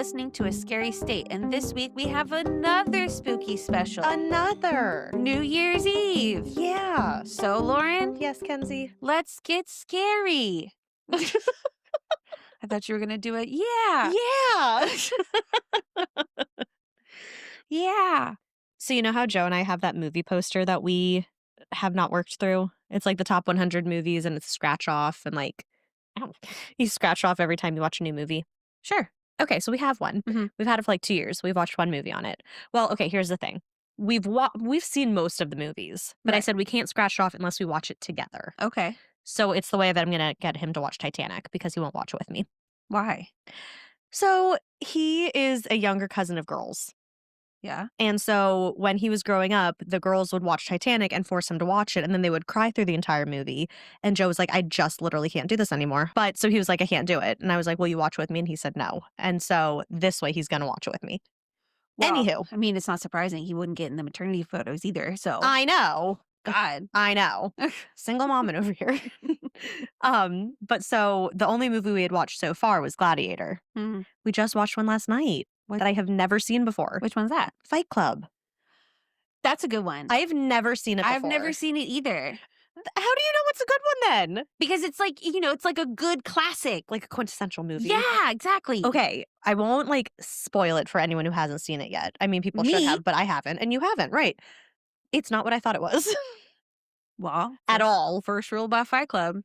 listening to A Scary State, and this week we have another spooky special. Another. New Year's Eve. Yeah. So, Lauren? Yes, Kenzie. Let's get scary. I thought you were going to do it. Yeah. Yeah. Yeah. So you know how Joe and I have that movie poster that we have not worked through? It's like the top 100 movies and it's scratch off and like, you scratch off every time you watch a new movie. Sure. Okay, so we have one. Mhm. We've had it for like 2 years. We've watched one movie on it. Well, okay, here's the thing. We've seen most of the movies, but I Right. said we can't scratch it off unless we watch it together. Okay. So it's the way that I'm going to get him to watch Titanic because he won't watch it with me. Why? So he is a younger cousin of girls. Yeah. And so when he was growing up, the girls would watch Titanic and force him to watch it. And then they would cry through the entire movie. And Joe was like, I just literally can't do this anymore. But so he was like, I can't do it. And I was like, will you watch it with me? And he said no. And so this way he's going to watch it with me. Well, Anywho. I mean, it's not surprising he wouldn't get in the maternity photos either. So, I know. God. I know. Single mom over here. But so the only movie we had watched so far was Gladiator. Mhm. We just watched one last night What? that I have never seen before. Which one's that? Fight Club. That's a good one. I've never seen it before. I've never seen it either. How do you know what's a good one then? Because it's like, it's like a good classic. Like a quintessential movie. Yeah, exactly. Okay, I won't like spoil it for anyone who hasn't seen it yet. I mean, people should Me? have, but I haven't, and you haven't, right? It's not what I thought it was Well, at all. first rule about Fight Club.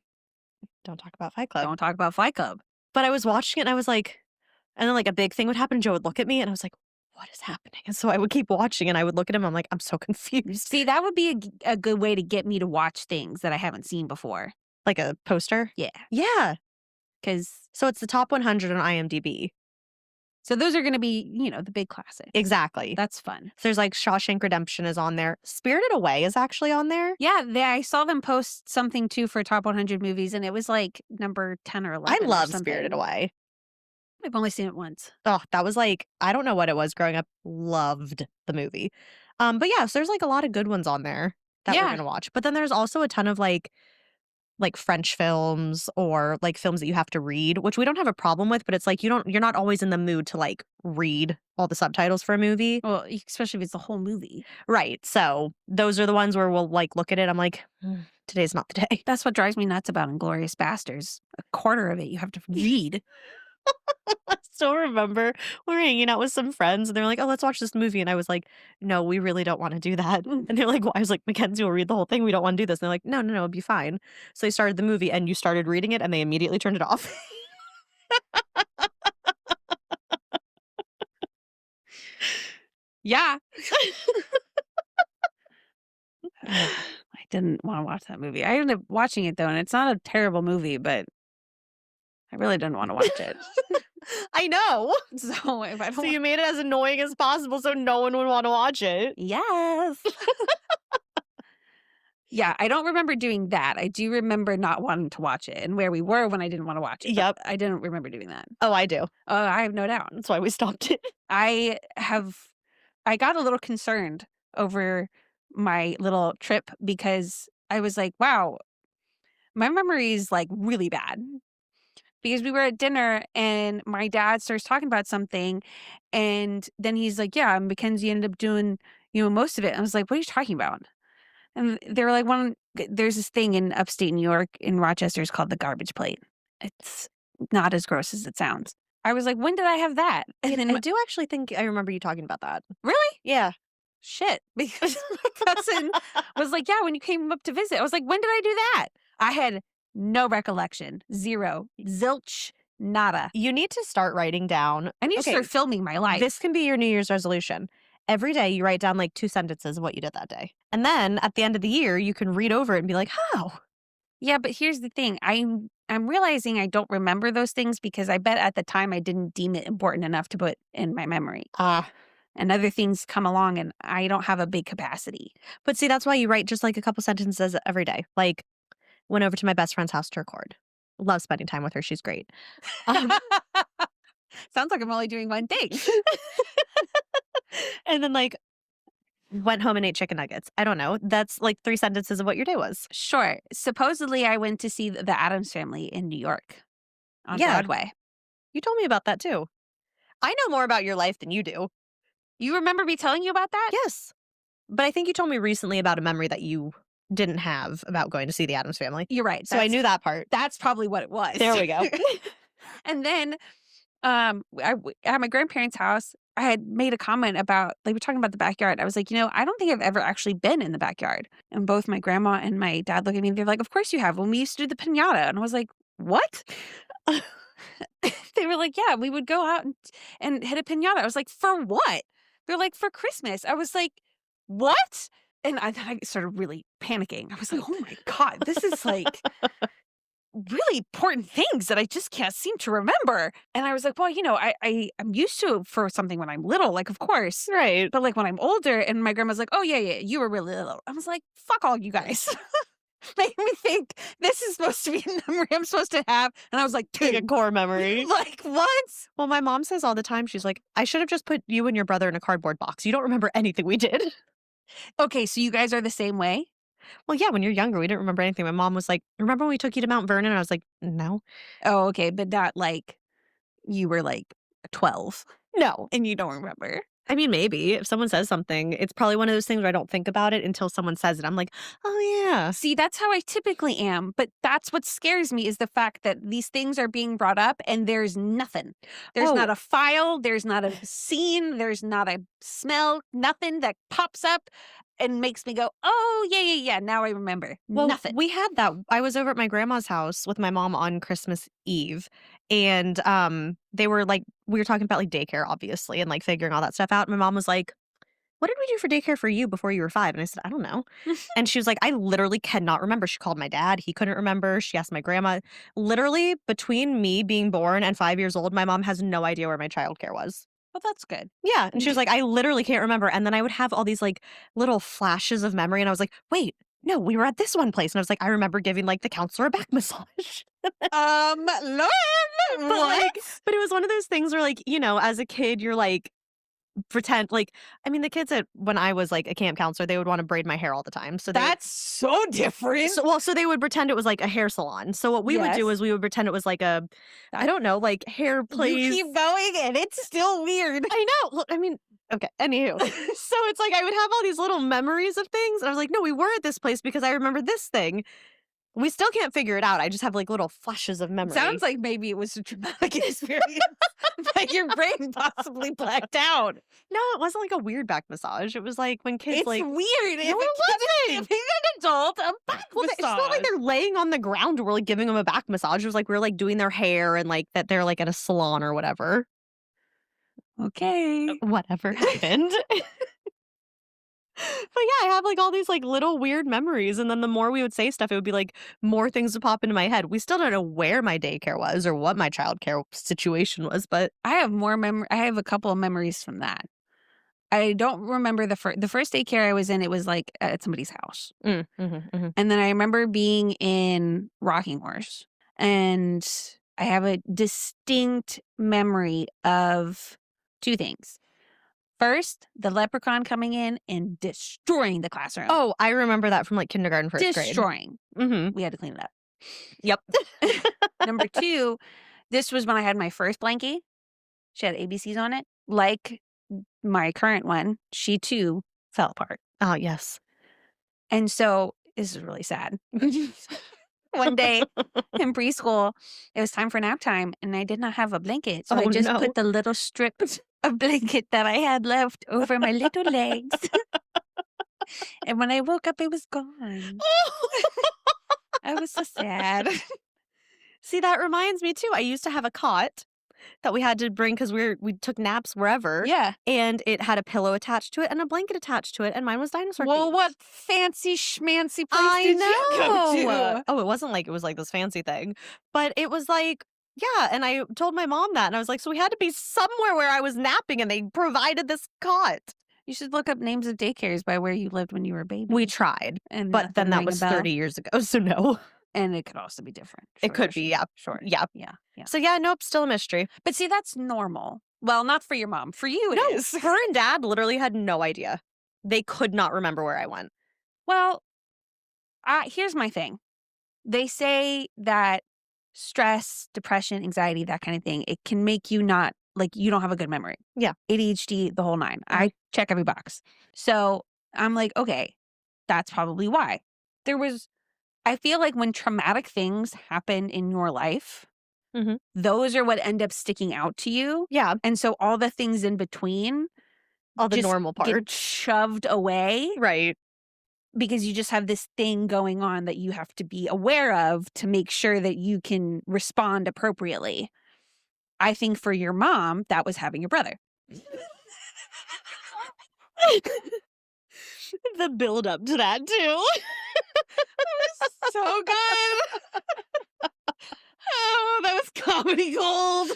Don't talk about Fight Club. Don't talk about Fight Club. But I was watching it and I was like, and then like a big thing would happen. Joe would look at me and I was like, what is happening? And so I would keep watching and I would look at him. I'm like, I'm so confused. See, that would be a good way to get me to watch things that I haven't seen before. Like a poster? Yeah. Yeah. Because, So it's the top 100 on IMDb. so those are going to be, the big classics. Exactly. That's fun. So there's like Shawshank Redemption is on there. Spirited Away is actually on there. Yeah, I saw them post something too for top 100 movies, and it was like number 10 or 11. I or love something. Spirited Away. I've only seen it once. Oh, that was like, I don't know what it was growing up. Loved the movie. But yeah, so there's like a lot of good ones on there that we're Yeah. going to watch. But then there's also a ton of like French films or like films that you have to read, which we don't have a problem with, but it's like you're not always in the mood to like read all the subtitles for a movie. Well, especially if it's the whole movie. Right. So those are the ones where we'll like look at it. I'm like, today's not the day. That's what drives me nuts about Inglourious Basterds. A quarter of it you have to read. I still remember we were hanging out with some friends and they're like, oh, let's watch this movie. And I was like, no, we really don't want to do that. And they're like, well, I was like, Mackenzie will read the whole thing. We don't want to do this. And they're like, no, it'll be fine. So they started the movie and you started reading it and they immediately turned it off. Yeah. I didn't want to watch that movie. I ended up watching it though, and it's not a terrible movie, but I really didn't want to watch it. I know. So if I don't So you made it as annoying as possible so no one would want to watch it. Yes. Yeah, I don't remember doing that. I do remember not wanting to watch it and where we were when I didn't want to watch it. but Yep. I didn't remember doing that. Oh, I do. I have no doubt. That's why we stopped it. I got a little concerned over my little trip because I was like, wow, my memory is like really bad. Because we were at dinner and my dad starts talking about something and then he's like, yeah, Mackenzie ended up doing, most of it. I was like, what are you talking about? And they were like, there's this thing in upstate New York in Rochester, it's called the garbage plate. It's not as gross as it sounds. I was like, when did I have that? And then I do actually think I remember you talking about that. really? Yeah. Shit. Because my cousin was like, yeah, when you came up to visit. I was like, when did I do that? I had no recollection. Zero. Zilch. Nada. You need to start writing down. I need to start filming my life. This can be your New Year's resolution. Every day you write down like 2 sentences of what you did that day. And then at the end of the year, you can read over it and be like, how? Yeah, but here's the thing. I'm realizing I don't remember those things because I bet at the time I didn't deem it important enough to put in my memory. And other things come along and I don't have a big capacity. But see, that's why you write just like a couple sentences every day. Like, went over to my best friend's house to record. Love spending time with her. She's great. Sounds like I'm only doing one thing. And then like went home and ate chicken nuggets. I don't know. That's like 3 sentences of what your day was. Sure. Supposedly I went to see the Addams Family in New York on Yeah. Broadway. You told me about that too. I know more about your life than you do. You remember me telling you about that? Yes. But I think you told me recently about a memory that you didn't have about going to see the Addams Family. You're right. So I knew that part. That's probably what it was. There we go. And then, at my grandparents' house, I had made a comment about, like, we're talking about the backyard. I was like, I don't think I've ever actually been in the backyard. And both my grandma and my dad look at me. They're like, of course you have. When we used to do the pinata, and I was like, what? They were like, yeah, we would go out and hit a pinata. I was like, for what? They're like, for Christmas. I was like, what? And then I started really panicking. I was like, oh my God, this is like really important things that I just can't seem to remember. And I was like, well, I'm used to it for something when I'm little, like, of course. Right. But like when I'm older, and my grandma's like, oh, yeah, you were really little. I was like, fuck all you guys. Made me think this is supposed to be a memory I'm supposed to have. And I was like, Like a core memory. like, what? Well, my mom says all the time, she's like, I should have just put you and your brother in a cardboard box. You don't remember anything we did. Okay, so you guys are the same way? Well, yeah, when you're younger, we didn't remember anything. My mom was like, remember when we took you to Mount Vernon? And I was like, no. Oh, okay, but not like you were like 12 No. and you don't remember. I mean, maybe if someone says something, it's probably one of those things where I don't think about it until someone says it. I'm like, oh, yeah. See, that's how I typically am, but that's what scares me is the fact that these things are being brought up and there's nothing. There's not Oh. a file, there's not a scene, there's not a smell, nothing that pops up and makes me go, "Oh, yeah, now I remember." Well, Nothing. we had that. I was over at my grandma's house with my mom on Christmas Eve, and they were like, we were talking about like daycare, obviously, and like figuring all that stuff out. My mom was like, "What did we do for daycare for you before you were 5?" And I said, "I don't know." And she was like, "I literally cannot remember." She called my dad; he couldn't remember. She asked my grandma. Literally, between me being born and 5 years old, my mom has no idea where my childcare was. Well, that's good. Yeah, and she was like, "I literally can't remember." And then I would have all these, like, little flashes of memory, and I was like, "Wait, no, we were at this one place." And I was like, "I remember giving, like, the counselor a back massage." Lauren, But, what? like but it was one of those things where, like, as a kid, you're like, pretend like I mean, the kids at when I was, like, a camp counselor, they would wanna braid my hair all the time, so they That's so different. so they would pretend it was, like, a hair salon. So what we would do Yes. is we would pretend it was, like, I don't know, like, hair You place. keep going and it's still weird. I know. Look, I mean, okay. Anywho, so it's like I would have all these little memories of things, and I was like, "No, we were at this place because I remember this thing." We still can't figure it out. I just have like little flashes of memory. Sounds like maybe it was a traumatic experience, but your brain possibly blacked out. No, it wasn't like a weird back massage. It was like when kids It's like weird. No, If it a kid is wasn't. giving an adult a back well, it's not like massage. they're laying on the ground. We're like giving them a back massage. It was like we're like doing their hair and like that they're like at a salon or whatever. Okay. Whatever happened. But yeah, I have like all these like little weird memories. And then the more we would say stuff, it would be like more things would pop into my head. We still don't know where my daycare was or what my childcare situation was, but I have more I have a couple of memories from that. I don't remember the first daycare I was in. It was like at somebody's house, and then I remember being in Rocking Horse, and I have a distinct memory of two things. First, the leprechaun coming in and destroying the classroom. Oh, I remember that from like kindergarten, first grade. Destroying. Mm-hmm. We had to clean it up. Yep. Number two, this was when I had my first blankie. She had ABCs on it. Like my current one, she too fell apart. Oh, yes. And so this is really sad. One day in preschool, it was time for nap time, and I did not have a blanket. So I Oh, just no. put the little strip of blanket that I had left over my little legs. And when I woke up, it was gone. I was so sad. See, that reminds me too. I used to have a cot that we had to bring because we took naps wherever. Yeah. And it had a pillow attached to it and a blanket attached to it, and mine was dinosaur Well, themed. what fancy schmancy place I did you go know. to? Oh, it wasn't like this fancy thing, but it was like, yeah. And I told my mom that, and I was like, so we had to be somewhere where I was napping, and they provided this cot. You should look up names of daycares by where you lived when you were a baby. We tried, and but then nothing that rang a was bell. 30 years ago, so no. And it could also be different. It could be, yeah. Sure. Yeah. Yeah. So yeah, nope, still a mystery. But see, that's normal. Well, not for your mom. For you, it No, is. her and dad literally had no idea. They could not remember where I went. Well, here's my thing. They say that stress, depression, anxiety, that kind of thing, it can make you not like, you don't have a good memory. Yeah. ADHD, the whole 9. Mhm. I check every box. So, I'm like, "Okay, that's probably why." There was I feel like when traumatic things happen in your life, Mhm. those are what end up sticking out to you, Yeah. and so all the things in between All the just normal get parts. shoved away Right. because you just have this thing going on that you have to be aware of to make sure that you can respond appropriately. I think for your mom, that was having your brother. The build up to that too. So good. Oh, that was comedy gold.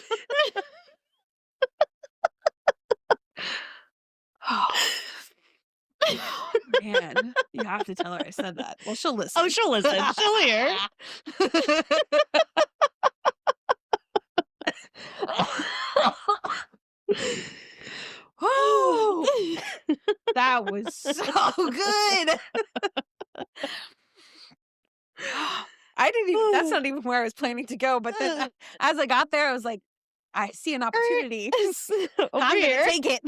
Oh, man. You have to tell her I said that. Well, she'll listen. Oh, she'll listen. She'll hear. Oh, that was so good. I didn't even that's not even where I was planning to go, but then as I got there, I was like, I see an opportunity. Over I'm gonna here. take it.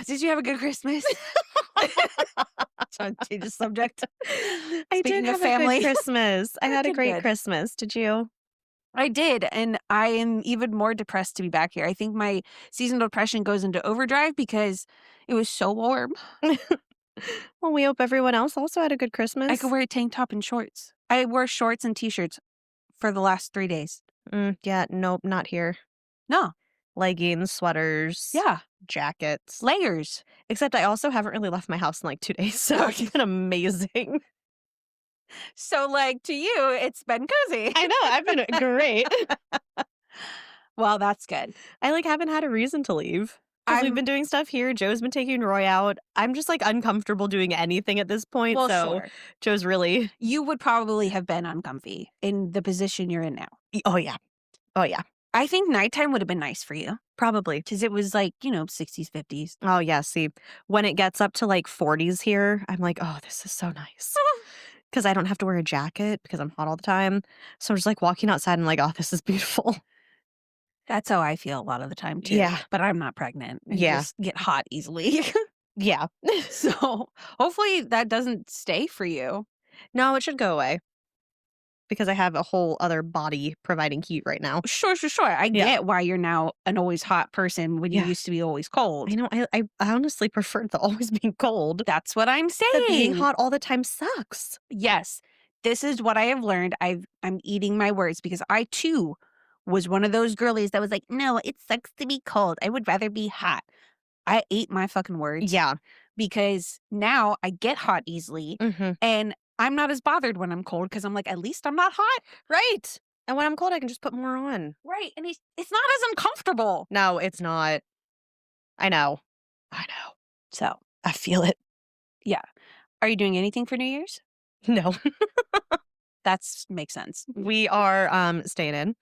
Did you have a good Christmas? Trying to change the subject. I Speaking did of have a family. good Christmas. I had a great Good. Christmas. Did you? I did, and I am even more depressed to be back here. I think my seasonal depression goes into overdrive because it was so warm. Well, we hope everyone else also had a good I Christmas. could wear a tank top and shorts. I wore shorts and t-shirts for the last 3 days. Yeah, nope, not here. No. Leggings, sweaters, Yeah. jackets. Layers. Except I also haven't really left my house in like 2 days, so it's been amazing. So, like, to you, it's been cozy. I know, I've been great. Well, that's good. I like haven't had a reason to leave because we've I'm been doing stuff here. Joe's been taking Roy out. I'm just like uncomfortable doing anything at this point. well, So sure. Joe's really, You would probably have been uncomfy in the position you're in now. oh yeah, oh yeah, I think nighttime would have been nice for you probably. because it was like, 60s, 50s. Oh yeah, see, when it gets up to like 40s here, I'm like, oh, this is so nice. Because I don't have to wear a jacket because I'm hot all the time. So I'm just like walking outside and like, oh, this is beautiful. That's how I feel a lot of the time too. Yeah. But I'm not pregnant and Yeah. just get hot easily. Yeah. So hopefully that doesn't stay for you. No, it should go away because I have a whole other body providing heat right now. Sure, sure, sure. I Yeah. get why you're now an always hot person when you Yeah. used to be always cold. I know. I honestly prefer the always being cold. That's what I'm But being saying. hot all the time sucks. Yes. This is what I have learned. I'm eating my words because I too was one of those girlies that was like, "No, it sucks to be cold. I would rather be hot." I ate my fucking words Yeah. because now I get hot easily Hmm. and I'm not as bothered when I'm cold because I'm like, at least I'm not hot. Right. And when I'm cold, I can just put more on. Right. And it's not as uncomfortable. No, it's not. I know. I know. So, I feel it. yeah. Are you doing anything for New Year's? No. That's makes sense. We are staying in.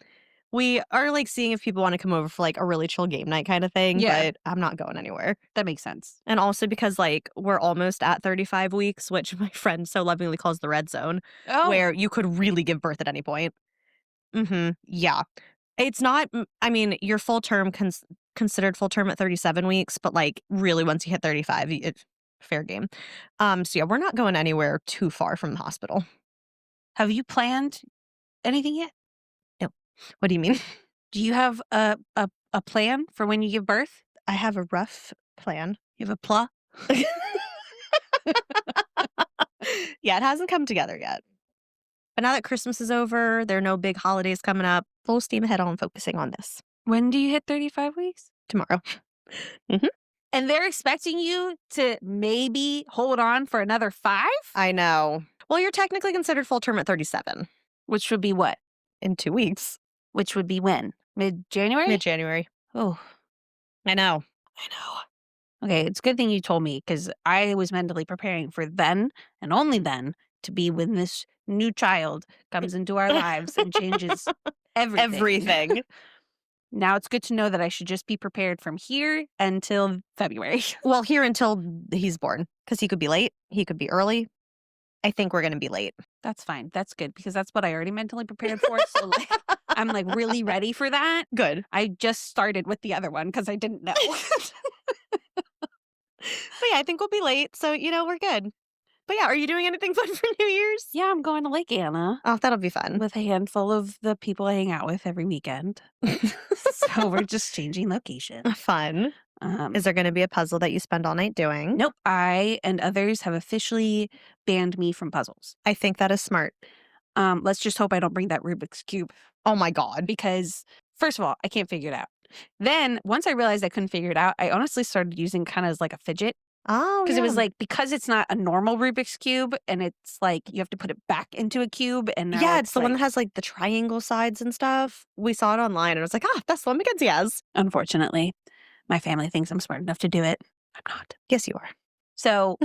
We are like seeing if people want to come over for like a really chill game night kind of thing, Yeah. but I'm not going anywhere. That makes sense. And also because like we're almost at 35 weeks, which my friend so lovingly calls the red zone, Oh, where you could really give birth at any point. Yeah. It's not I mean, your full term considered full term at 37 weeks, but like really once you hit 35, it's fair game. So yeah, we're not going anywhere too far from the hospital. have you planned anything yet? No. What do you mean? Do you have a plan for when you give birth? I have a rough plan. You have a pla? Yeah, it hasn't come together yet. But now that Christmas is over, there are no big holidays coming up. Full steam ahead on focusing on this When do you hit 35 weeks? tomorrow. And they're expecting you to maybe hold on for another 5? I know. Well, you're technically considered full term at 37 Which would be what? in 2 weeks, Which would be when? Mid-January? mid-January. Oh, I know. I know. okay. It's a good thing you told me because I was mentally preparing for then and only then to be when this new child comes into our lives and changes everything. Everything. Now it's good to know that I should just be prepared from here until February. Well, here until he's born, because he could be late, he could be early. I think we're gonna be late. That's fine. That's good because that's what I already mentally prepared for. So like, I'm like really ready for that. Good. I just started with the other one because I didn't know. But yeah, I think we'll be late, so, we're good. But yeah, are you doing anything fun for New Year's? Yeah, I'm going to Lake Anna Oh, that'll be fun. with a handful of the people I hang out with every weekend. So we're just changing location. Fun. Is there gonna be a puzzle that you spend all night doing? Nope. I and others have officially banned me from puzzles. I think that is smart. Let's just hope I don't bring that Rubik's Cube Oh my god. because, first of all, I can't figure it out. Then, once I realized I couldn't figure it out, I honestly started using kind of as like a fidget Oh, because it was yeah. like, because it's not a normal Rubik's Cube and it's like you have to put it back into a cube. And now Yeah, it's the one that like, has, like, the triangle sides and stuff. We saw it online, and I was like, "Ah, that's the one Mackenzie has." unfortunately, my family thinks I'm smart enough to do it. I'm not. Yes, you are. So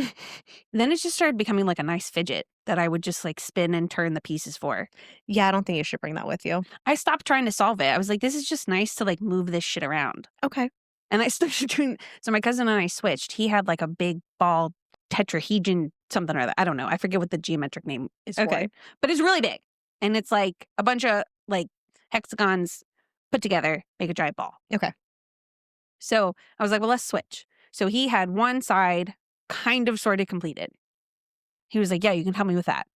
then it just started becoming like a nice fidget that I would just like spin and turn the pieces for. Yeah, I don't think you should bring that with you. I stopped trying to solve it. I was like, this is just nice to like move this shit around. Okay. And I started doing, so my cousin and I switched. He had like a big ball tetrahedron something or other. I don't know. I forget what the geometric name is for Okay. it. But it's really big. And it's like a bunch of like hexagons put together, make a giant ball. Okay. So I was like, well, let's switch. So he had one side kind of sort of completed. He was like, yeah, you can help me with that.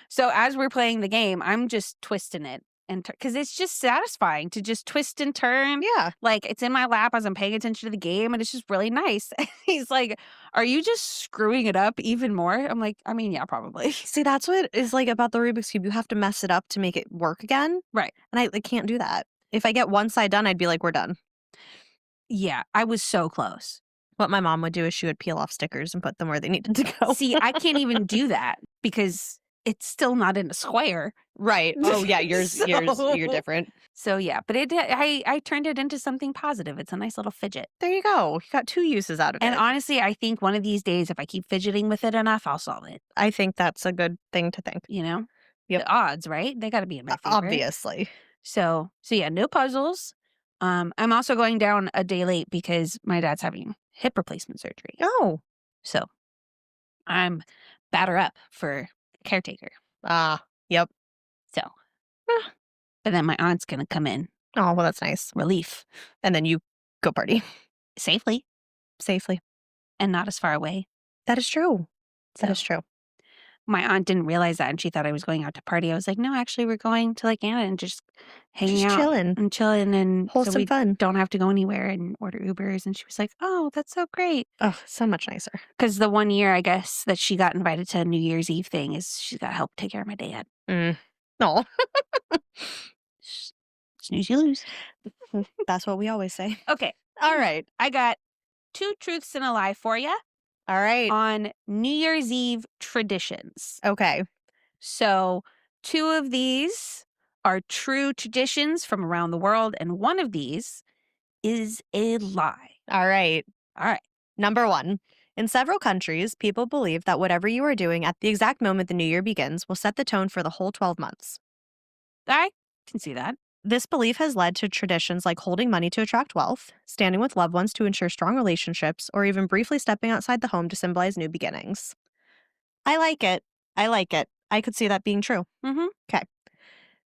So as we're playing the game, I'm just twisting it and because it's just satisfying to just twist and turn. Yeah. Like it's in my lap as I'm paying attention to the game, and it's just really nice. He's like, "Are you just screwing it up even more?" I'm like, "I mean, yeah, probably." See, that's what is, like, about the Rubik's Cube. You have to mess it up to make it work again, Right. and I can't do that. If I get one side done, I'd be like, "We're done." Yeah, I was so close. What my mom would do is she would peel off stickers and put them where they needed to go. See, I can't even do that because it's still not in a square. Right. Oh, yeah, yours you're So- different. So yeah, but I turned it into something positive. It's a nice little fidget. There you go. You got 2 uses out of And it. honestly, I think one of these days, if I keep fidgeting with it enough, I'll solve it. I think that's a good thing to think. You know, Yep. the odds, right? They got to be in my favor. Obviously. So yeah, no puzzles. I'm also going down a day late because my dad's having hip replacement surgery. Oh. So I'm batter up for caretaker. Yep. So, but then my aunt's gonna come in Oh, well, that's nice. relief And then you go party safely safely. and not as far away. That is true. That is So- true. My aunt didn't realize that, and she thought I was going out to party. I was like, no, actually, we're going to like Anna and just hanging Just out chilling. and chilling, and so Wholesome we fun. don't have to go anywhere and order Ubers. And she was like, oh, that's so great. Oh, so much nicer. Because the one year, I guess, that she got invited to a New Year's Eve thing is she got help take care of my dad. No. Snooze, you lose. That's what we always say. Okay, All right. I got 2 truths and a lie for you All right. on New Year's Eve traditions. Okay. So 2 of these are true traditions from around the world, and one of these is a lie. All right. All right. Number 1. In several countries, people believe that whatever you are doing at the exact moment the new year begins will set the tone for the whole 12 months. I can see that. This belief has led to traditions like holding money to attract wealth, standing with loved ones to ensure strong relationships, or even briefly stepping outside the home to symbolize new beginnings. I like it. I like it. I could see that being true. Mhm.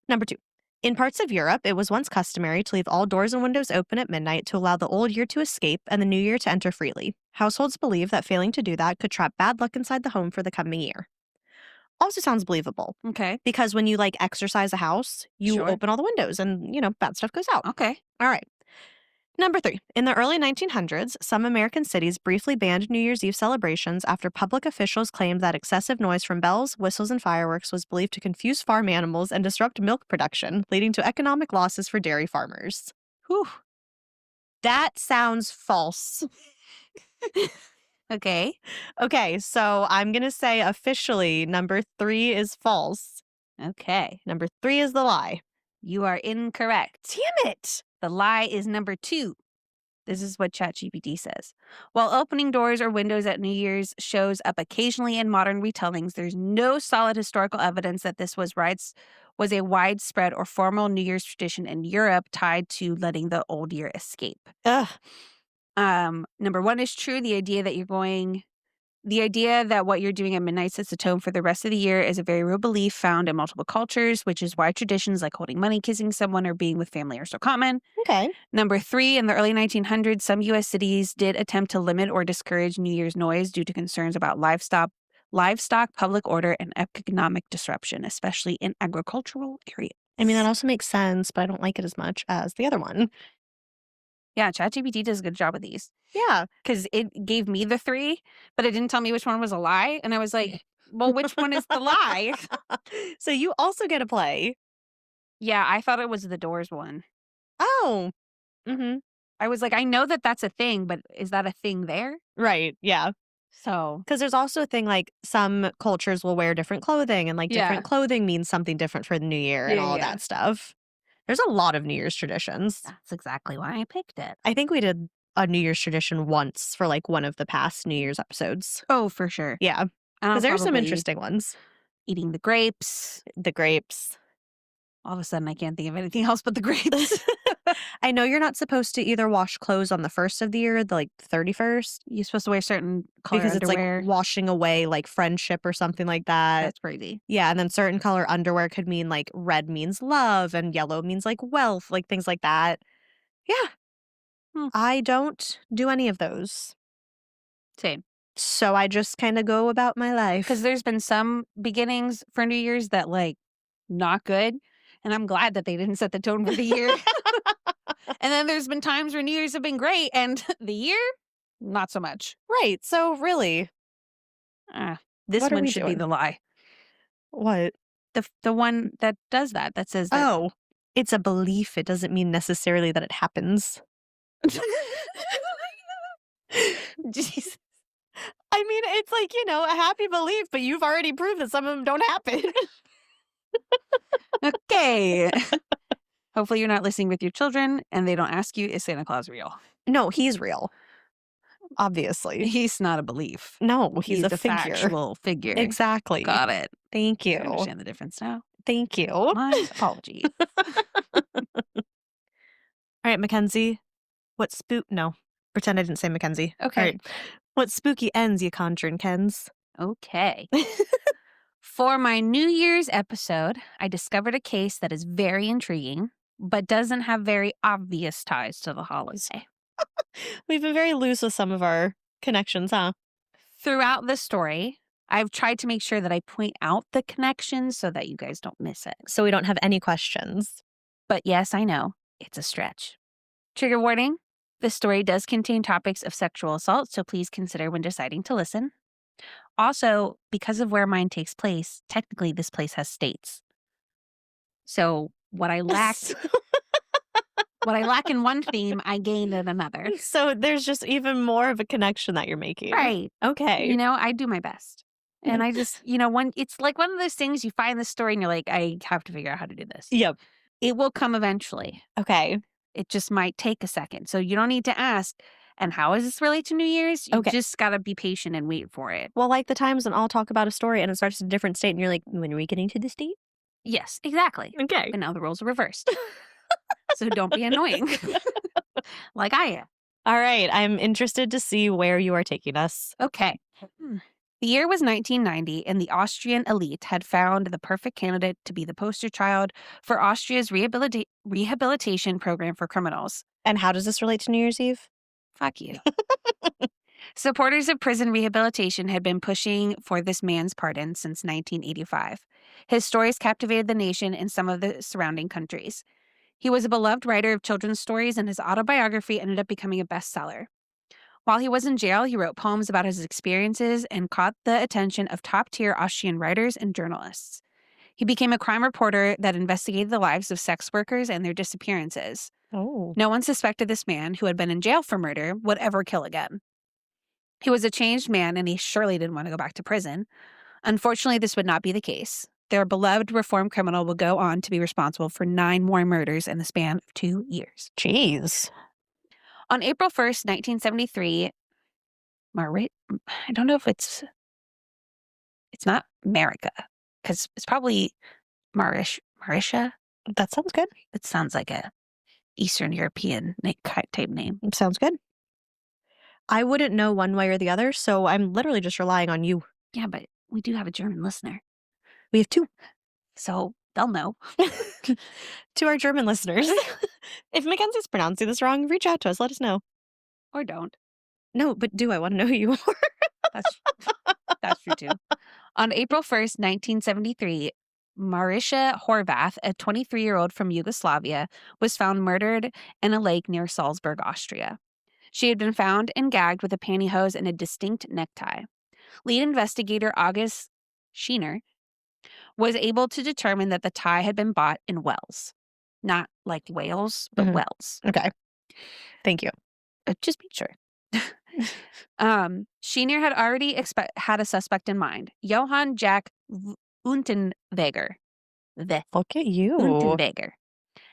Number 2. In parts of Europe, it was once customary to leave all doors and windows open at midnight to allow the old year to escape and the new year to enter freely. Households believe that failing to do that could trap bad luck inside the home for the coming year. Also sounds believable Okay. because when you like exercise a house, you Sure. open all the windows and, bad stuff goes out. Okay. All right. Number 3. In the early 1900s, some American cities briefly banned New Year's Eve celebrations after public officials claimed that excessive noise from bells, whistles, and fireworks was believed to confuse farm animals and disrupt milk production, leading to economic losses for dairy farmers. Whew. That sounds false. Okay. Okay, so I'm going to say officially number 3 is false. Okay. Number 3 is the lie. You are incorrect. Damn it. The lie is number 2. This is what ChatGPT says. While opening doors or windows at New Year's shows up occasionally in modern retellings, there's no solid historical evidence that this was a widespread or formal New Year's tradition in Europe tied to letting the old year escape. Ugh. Number 1 is true. The idea that The idea that what you're doing at midnight sets the tone for the rest of the year is a very real belief found in multiple cultures, which is why traditions like holding money, kissing someone, or being with family are so common. Okay. Number 3, in the early 1900s, some U.S. cities did attempt to limit or discourage New Year's noise due to concerns about livestock, public order, and economic disruption, especially in agricultural areas. I mean, that also makes sense, but I don't like it as much as the other one. Yeah, ChatGPT does a good job with these Yeah. because it gave me the 3, but it didn't tell me which one was a lie. And I was like, well, which one is the lie? So you also get a play. Yeah, I thought it was the Doors one. Oh. Mhm. I was like, I know that that's a thing, but is that a thing there? Right. Yeah. So, Because there's also a thing like some cultures will wear different clothing and like yeah. different clothing means something different for the new year and Yeah, all of yeah. that stuff. There's a lot of New Year's traditions. That's exactly why I picked it. I think we did a New Year's tradition once for like one of the past New Year's episodes. Oh, for sure. Yeah. And Because I'll there's some probably interesting ones. eating the grapes. The grapes. All of a sudden, I can't think of anything else but the grapes. I know you're not supposed to either wash clothes on the first of the year, the like 31st, You're supposed to wear certain color because it's underwear. like washing away like friendship or something like that. That's crazy. Yeah, and then certain color underwear could mean like red means love and yellow means like wealth, like things like that. Yeah. Hmm. I don't do any of those. Same. So I just kind of go about my life. Because there's been some beginnings for New Year's that, like, not good. And I'm glad that they didn't set the tone for the year. And then there's been times where New Year's have been great and the year, not so much. Right. So really, This What are one we should be doing? the lie. what? The one that does that says that. Oh, it's a belief. It doesn't mean necessarily that it happens. Jeez. I mean, it's like, a happy belief, but you've already proved that some of them don't happen. Okay. Hopefully you're not listening with your children and they don't ask you, is Santa Claus real? No, he's real. Obviously. He's not a belief. No, he's a a figure. factual figure. Exactly. Got it. Thank I you. understand the difference now. Thank you. My apologies. All right, Mackenzie. No, pretend I didn't say Mackenzie. Okay. All right. What spooky ends you conjuring, Kens? Okay. For my New Year's episode, I discovered a case that is very intriguing, but doesn't have very obvious ties to the holiday. We've been very loose with some of our connections, huh? Throughout the story, I've tried to make sure that I point out the connections so that you guys don't miss it. So we don't have any questions. But yes, I know, it's a stretch. Trigger warning, this story does contain topics of sexual assault, so please consider when deciding to listen. Also, because of where mine takes place, technically this place has states. So what I lack in one theme, I gain in another. So there's just even more of a connection that you're making. Right. Okay. I do my best. And I just, it's like one of those things you find the story and you're like, I have to figure out how to do this. Yep. It will come eventually. Okay. It just might take a second. So you don't need to ask, and how does this relate to New Year's? You Okay. just got to be patient and wait for it. Well, like the times when I'll talk about a story and it starts in a different state and you're like, when are we getting to the state? Yes, exactly. Okay. But now the roles are reversed. So don't be annoying like I am. All right. I'm interested to see where you are taking us. Okay. The year was 1990, and the Austrian elite had found the perfect candidate to be the poster child for Austria's rehabilitation program for criminals. And how does this relate to New Year's Eve? Fuck you. Supporters of prison rehabilitation had been pushing for this man's pardon since 1985. His stories captivated the nation and some of the surrounding countries. He was a beloved writer of children's stories, and his autobiography ended up becoming a bestseller. While he was in jail, he wrote poems about his experiences and caught the attention of top-tier Austrian writers and journalists. He became a crime reporter that investigated the lives of sex workers and their disappearances. Oh. No one suspected this man, who had been in jail for murder, would ever kill again. He was a changed man, and he surely didn't want to go back to prison. Unfortunately, this would not be the case. Their beloved reformed criminal would go on to be responsible for 9 more murders in the span of 2 years. Jeez. On April 1st, 1973, I don't know if it's not America, because it's probably Marisha. That sounds good. It sounds like a Eastern European type name. Sounds good. I wouldn't know one way or the other, so I'm literally just relying on you. Yeah, but we do have a German listener, We have 2. so they'll know. To our German listeners, if Mackenzie's pronouncing this wrong, reach out to us, let us know. Or don't. No, but do I wanna know who you are? That's that's true too. On April 1st, 1973, Marisha Horvath, a 23-year-old from Yugoslavia, was found murdered in a lake near Salzburg, Austria. She had been found and gagged with a pantyhose and a distinct necktie. Lead investigator August Schiener was able to determine that the tie had been bought in Wells. Not like Wales, but Mhm. Wells. Okay. Thank you. Just be sure. Schiener had already had a suspect in mind, Johann Jack Unterweger. Look at you. Unterweger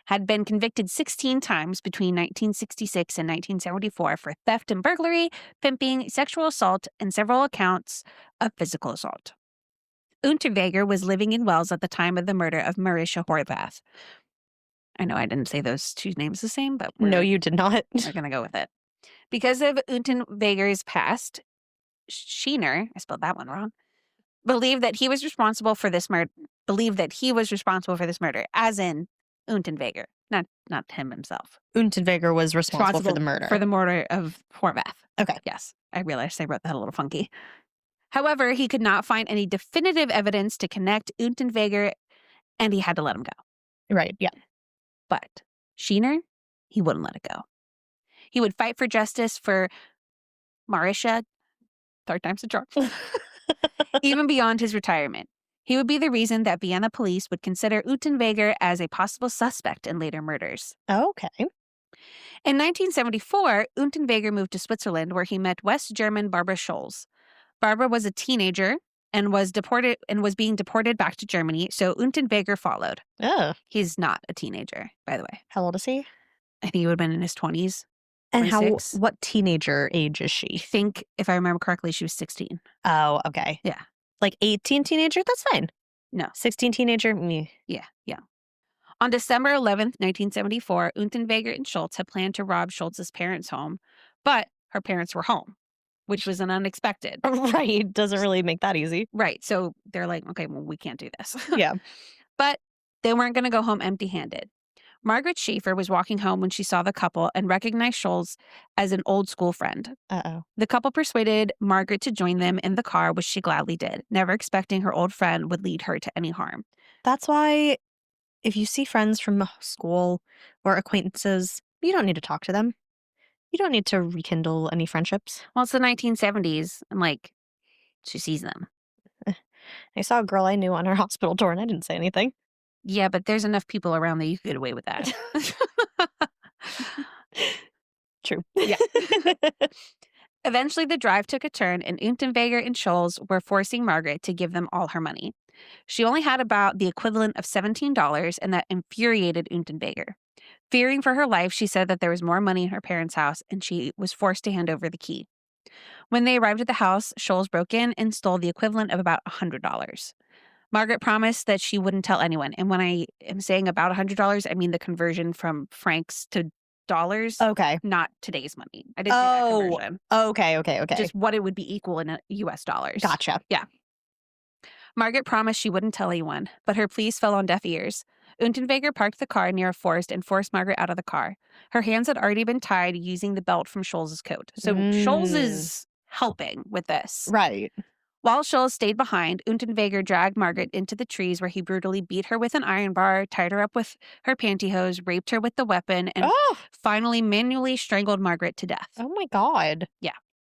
had been convicted 16 times between 1966 and 1974 for theft and burglary, pimping, sexual assault, and several accounts of physical assault. Unterweger was living in Wells at the time of the murder of Marisha Horvath. I know I didn't say those two names the same, but No, you did not. we're going to go with it. Because of Unterweger's past, Schiener, I spelled that one wrong, believed that he was responsible for this murder, as in Unterweger, not him himself. Unterweger was responsible for the murder. For the murder of Horvath. Okay. Yes, I realized I wrote that a little funky. However, he could not find any definitive evidence to connect Unterweger, and he had to let him go. Right, yeah. But Schiener, he wouldn't let it go. He would fight for justice for Marisha, third time's a charm, even beyond his retirement. He would be the reason that Vienna police would consider Unterweger as a possible suspect in later murders. Okay. In 1974, Unterweger moved to Switzerland, where he met West German Barbara Scholz. Barbara was a teenager and was being deported back to Germany, so Unterweger followed. Oh. He's not a teenager, by the way. How old is he? I think he would have been in his 20s. And 26. what teenager age is she? I think, if I remember correctly, she was 16. Oh, okay. Yeah. Like 18 teenager? That's fine. No. 16 teenager? Meh. Yeah. On December 11th, 1974, Unterweger and Scholz had planned to rob Scholz's parents' home, but her parents were home, which was an unexpected. Right. Doesn't really make that easy. Right. So they're like, okay, well, we can't do this. Yeah. But they weren't going to go home empty-handed. Margaret Schaefer was walking home when she saw the couple and recognized Scholz as an old school friend. Uh-oh. The couple persuaded Margaret to join them in the car, which she gladly did, never expecting her old friend would lead her to any harm. That's why if you see friends from school or acquaintances, you don't need to talk to them. You don't need to rekindle any friendships. Well, it's the 1970s, and she sees them. I saw a girl I knew on her hospital tour and I didn't say anything. Yeah, but there's enough people around that you could get away with that. True. Yeah. Eventually, the drive took a turn, and Unterweger and Scholz were forcing Margaret to give them all her money. She only had about the equivalent of $17, and that infuriated Unterweger. Fearing for her life, she said that there was more money in her parents' house, and she was forced to hand over the key. When they arrived at the house, Scholz broke in and stole the equivalent of about $100. Margaret promised that she wouldn't tell anyone. And when I am saying about $100, I mean the conversion from francs to dollars. Okay. Not today's money. I didn't do that conversion. Okay. Just what it would be equal in US dollars. Gotcha. Yeah. Margaret promised she wouldn't tell anyone, but her pleas fell on deaf ears. Unterweger parked the car near a forest and forced Margaret out of the car. Her hands had already been tied using the belt from Scholz's coat. So Scholz is helping with this. Right. While Scholz stayed behind, Unterweger dragged Margaret into the trees where he brutally beat her with an iron bar, tied her up with her pantyhose, raped her with the weapon, and finally manually strangled Margaret to death. Oh my God. Yeah.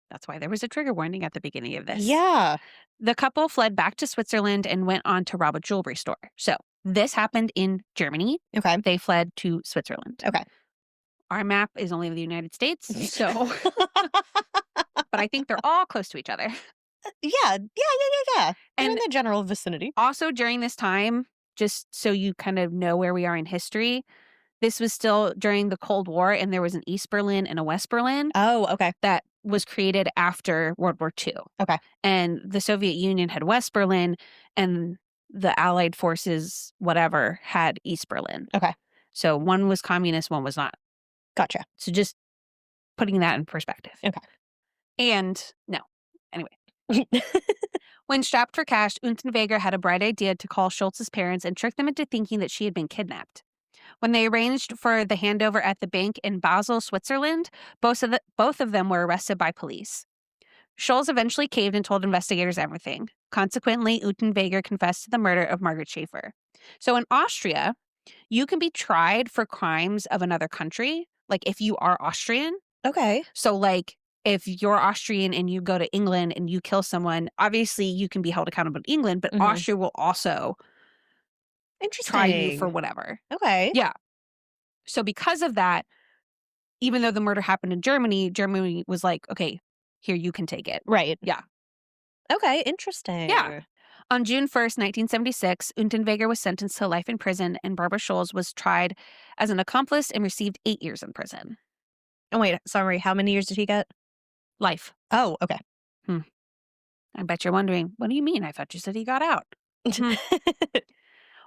That's why there was a trigger warning at the beginning of this. Yeah. The couple fled back to Switzerland and went on to rob a jewelry store. So this happened in Germany. Okay. They fled to Switzerland. Okay. Our map is only the United States, so. But I think they're all close to each other. Yeah. They're And in the general vicinity. Also during this time, just so you kind of know where we are in history, this was still during the Cold War, and there was an East Berlin and a West Berlin. Oh, okay. That was created after World War II. Okay. And the Soviet Union had West Berlin, and the Allied forces, whatever, had East Berlin. Okay. So one was communist, one was not. Gotcha. So just putting that in perspective. Okay. And no. Anyway. When strapped for cash, Unterweger had a bright idea to call Schultz's parents and trick them into thinking that she had been kidnapped. When they arranged for the handover at the bank in Basel, Switzerland, both of them were arrested by police. Schultz eventually caved and told investigators everything. Consequently, Unterweger confessed to the murder of Margaret Schaefer. So in Austria, you can be tried for crimes of another country, like if you are Austrian. Okay. So, like, if you're Austrian and you go to England and you kill someone, obviously you can be held accountable in England, but Austria will also try you for Interesting. whatever. Okay. Yeah. So because of that, even though the murder happened in Germany, Germany was like, okay, here, you can take it. Right. Yeah. Okay, interesting. Yeah. On June 1st, 1976, Unterweger was sentenced to life in prison, and Barbara Schulz was tried as an accomplice and received 8 years in prison. Oh, wait, sorry, how many years did he get? Life. Oh, okay. I bet you're wondering, what do you mean? I thought you said he got out.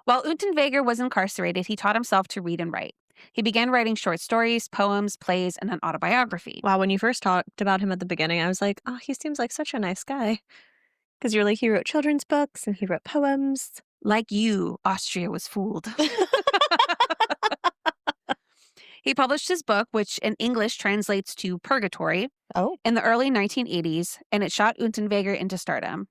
While Unterweger was incarcerated, he taught himself to read and write. He began writing short stories, poems, plays, and an autobiography. Wow, when you first talked about him at the beginning, I was like, oh, he seems like such a nice guy. Because you're like, he wrote children's books and he wrote poems. Like you, Austria was fooled. He published his book, which in English translates to Purgatory, Oh. in the early 1980s, and it shot Unterweger into stardom.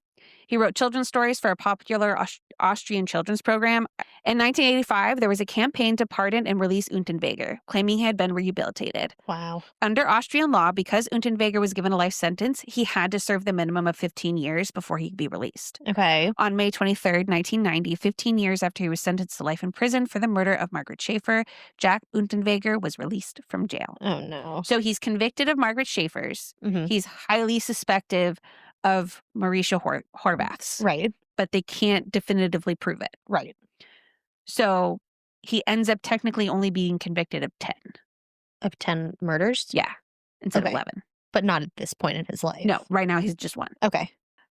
He wrote children's stories for a popular Austrian children's program. In 1985, there was a campaign to pardon and release Unterweger, claiming he had been rehabilitated. Wow. Under Austrian law, because Unterweger was given a life sentence, he had to serve the minimum of 15 years before he could be released. Okay. On May 23rd, 1990, 15 years after he was sentenced to life in prison for the murder of Margaret Schaefer, Jack Unterweger was released from jail. Oh, no. So he's convicted of Margaret Schaefer's. Mhm. He's highly suspective of Marisha Horvath's. Right. But they can't definitively prove it. Right. So he ends up technically only being convicted of 10. Of 10 murders? Yeah. Instead of Okay. 11. But not at this point in his life. No, right now he's just 1. Okay.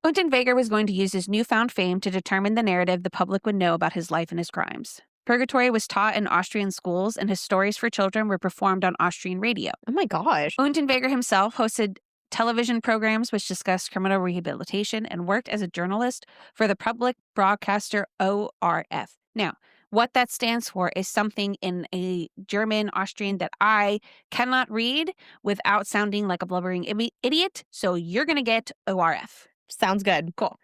Unterweger was going to use his newfound fame to determine the narrative the public would know about his life and his crimes. Purgatory was taught in Austrian schools, and his stories for children were performed on Austrian radio. Oh my gosh. Unterweger himself hosted television programs which discussed criminal rehabilitation and worked as a journalist for the public broadcaster ORF. Now, what that stands for is something in a German Austrian that I cannot read without sounding like a blubbering idiot, so you're going to get ORF. Sounds good. Cool.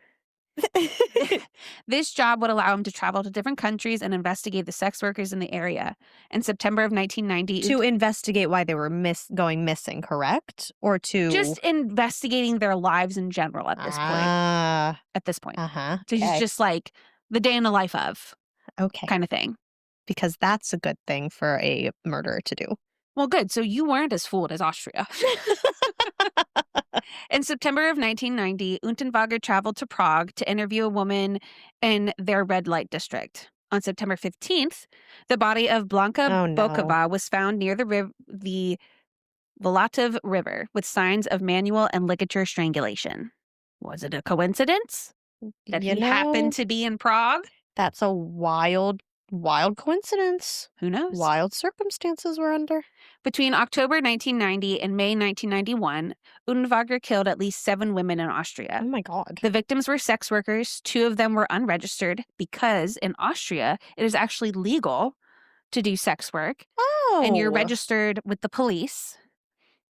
This job would allow him to travel to different countries and investigate the sex workers in the area. In September of 1990... To investigate why they were going missing, correct? Or to... Just investigating their lives in general at this point. At this point. Uh-huh. So he's just like the day in the life of kind of thing. Because that's a good thing for a murderer to do. Well, good. So you weren't as fooled as Austria. In September of 1990, Unterweger traveled to Prague to interview a woman in their red light district. On September 15th, the body of Blanka Bokova was found near the Vlatov River with signs of manual and ligature strangulation. Was it a coincidence that he happened to be in Prague? That's a wild coincidence. Who knows? Wild circumstances we're under. Between October 1990 and May 1991, Unterweger killed at least 7 women in Austria. Oh my God. The victims were sex workers. 2 of them were unregistered because in Austria, it is actually legal to do sex work. Oh. And you're registered with the police.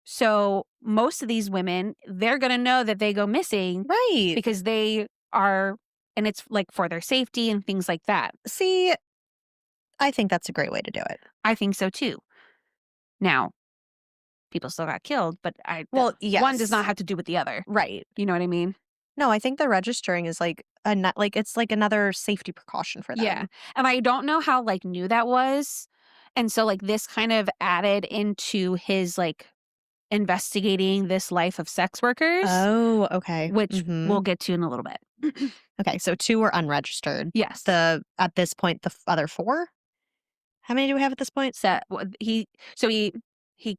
So most of these women, they're going to know that they go missing. Right. Because they are, and it's like for their safety and things like that. See, I think that's a great way to do it. I think so too. Now, people still got killed, but yes. One does not have to do with the other. Right. You know what I mean? No, I think the registering is like it's like another safety precaution for them. Yeah. And I don't know how new that was. And so this kind of added into his investigating this life of sex workers. Oh, okay. Which we'll get to in a little bit. Okay, so 2 were unregistered. Yes. At this point, the other 4? How many do we have at this point? He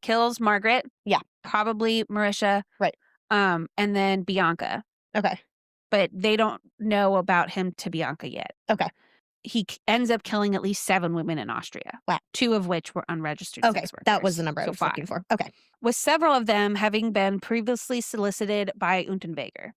kills Margaret. Yeah. Probably Marisha. Right. And then Bianca. Okay. But they don't know about him to Bianca yet. Okay. ends up killing at least 7 women in Austria. Wow. 2 of which were unregistered Okay, sex workers. that was the number I So was 5. looking for. Okay. With several of them having been previously solicited by Unterweger.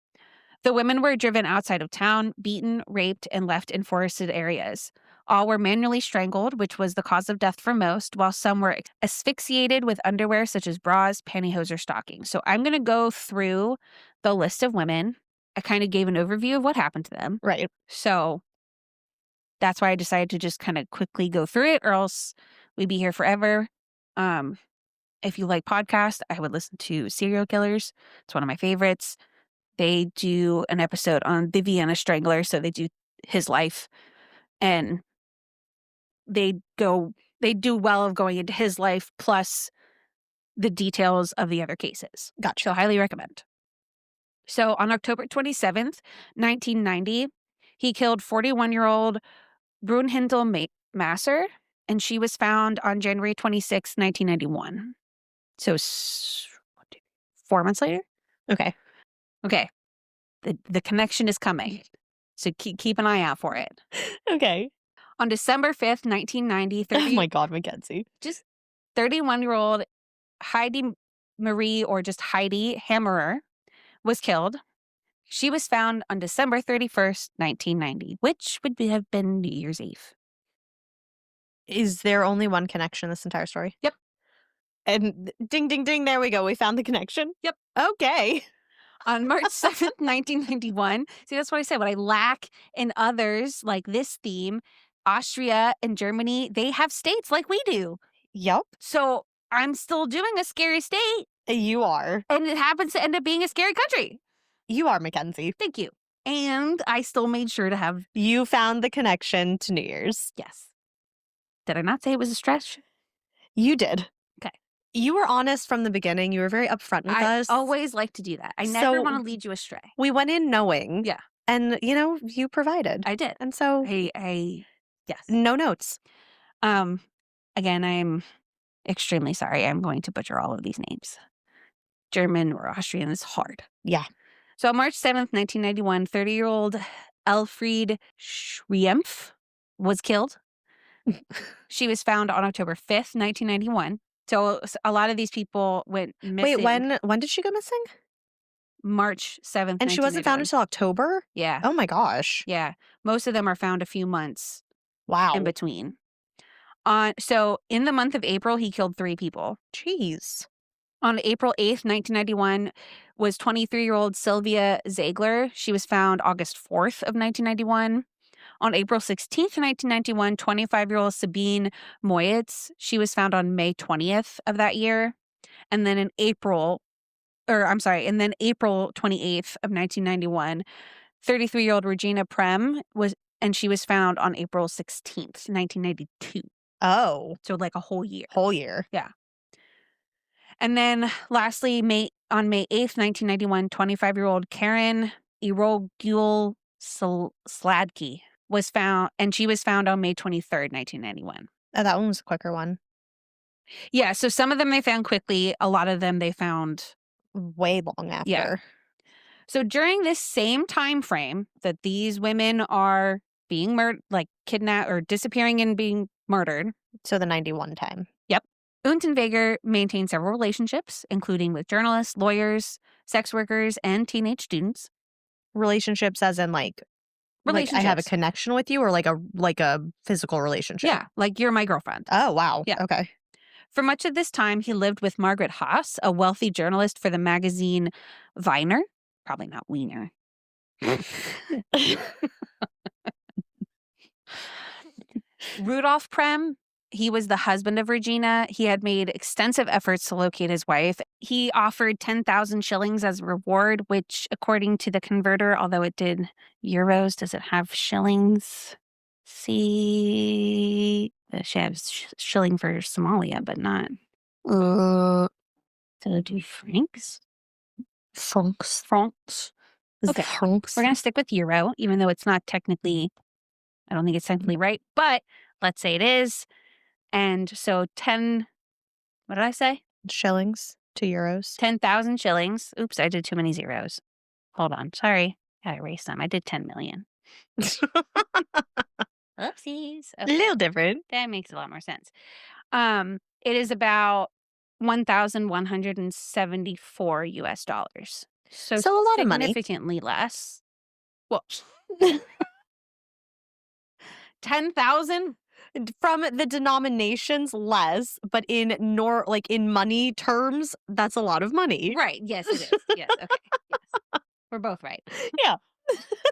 The women were driven outside of town, beaten, raped, and left in forested areas. All were manually strangled, which was the cause of death for most, while some were asphyxiated with underwear such as bras, pantyhose, or stockings. So I'm going to go through the list of women. I kind of gave an overview of what happened to them. Right. So that's why I decided to just kind of quickly go through it, or else we'd be here forever. If you like podcasts, I would listen to Serial Killers. It's one of my favorites. They do an episode on the Vienna Strangler, so they do his life, and they do well of going into his life plus the details of the other cases. Gotcha. So highly recommend. So on October 27th, 1990, he killed 41-year-old Brunhildel Masser, and she was found on January 26, 1991. So 4 months later? Okay. Okay. The connection is coming. So keep an eye out for it. Okay. On December 5th, 1990, Oh my God, Mackenzie. just 31-year-old Heidi Marie, or just Heidi Hammerer, was killed. She was found on December 31st, 1990, which would have been New Year's Eve. Is there only one connection in this entire story? Yep. And ding, ding, ding, there we go. We found the connection. Yep. Okay. On March 7th, 1991. See, that's what I said. What I lack in others like this theme, Austria and Germany, they have states like we do. Yep. So I'm still doing a scary state. You are. And it happens to end up being a scary country. You are, Mackenzie. Thank you. And I still made sure to have. You found the connection to New Year's. Yes. Did I not say it was a stretch? You did. Okay. You were honest from the beginning. You were very upfront with us. I always like to do that. I never want to lead you astray. We went in knowing. Yeah. And, you provided. I did. And so. Yes. No notes. Again, I'm extremely sorry. I'm going to butcher all of these names. German or Austrian is hard. Yeah. So on March 7th, 1991, 30-year-old Elfriede Schriempf was killed. She was found on October 5th, 1991. So a lot of these people went missing. Wait, when did she go missing? March 7th, And she wasn't found until October? Yeah. Oh my gosh. Yeah. Most of them are found a few months in between. So in the month of April, he killed 3 people. Jeez. On April 8th, 1991, was 23-year-old Sylvia Ziegler. She was found August 4th of 1991. On April 16th, 1991, 25-year-old Sabine Moyitz. She was found on May 20th of that year. And then April 28th of 1991, 33-year-old Regina Prem and she was found on April 16th, 1992. Oh. So like a whole year. Whole year. Yeah. And then lastly, on May 8th, 1991, 25-year-old Karen Irogul Sladky was found, and she was found on May 23rd, 1991. Oh, that one was a quicker one. Yeah, so some of them they found quickly. A lot of them they found way long after. Yeah. So during this same time frame that these women are being kidnapped or disappearing and being murdered. So the 91 time. Yep. Unterweger maintained several relationships, including with journalists, lawyers, sex workers, and teenage students. Relationships as in relationships. I have a connection with you, or like a physical relationship? Yeah, like you're my girlfriend. Oh, wow. Yeah. Okay. For much of this time, he lived with Margaret Haas, a wealthy journalist for the magazine Wiener. Probably not Wiener. Rudolf Prem, he was the husband of Regina. He had made extensive efforts to locate his wife. He offered 10,000 shillings as a reward, which, according to the converter, although it did euros, does it have shillings? See, she has shilling for Somalia, but not. So do francs? Francs. Okay. Francs. We're going to stick with euro, even though it's not technically, I don't think it's technically right, but let's say it is. And so what did I say? Shillings to euros. 10,000 shillings. Oops, I did too many zeros. Hold on. Sorry. I erased them. I did 10 million. Oopsies. A Okay, little different. that makes a lot more sense. It is about 1,174 US dollars. So So a lot of money. significantly less. Well, 10,000? From the denominations, less, but in money terms, that's a lot of money. Right. Yes, it is. Yes. Okay. Yes. We're both right. Yeah.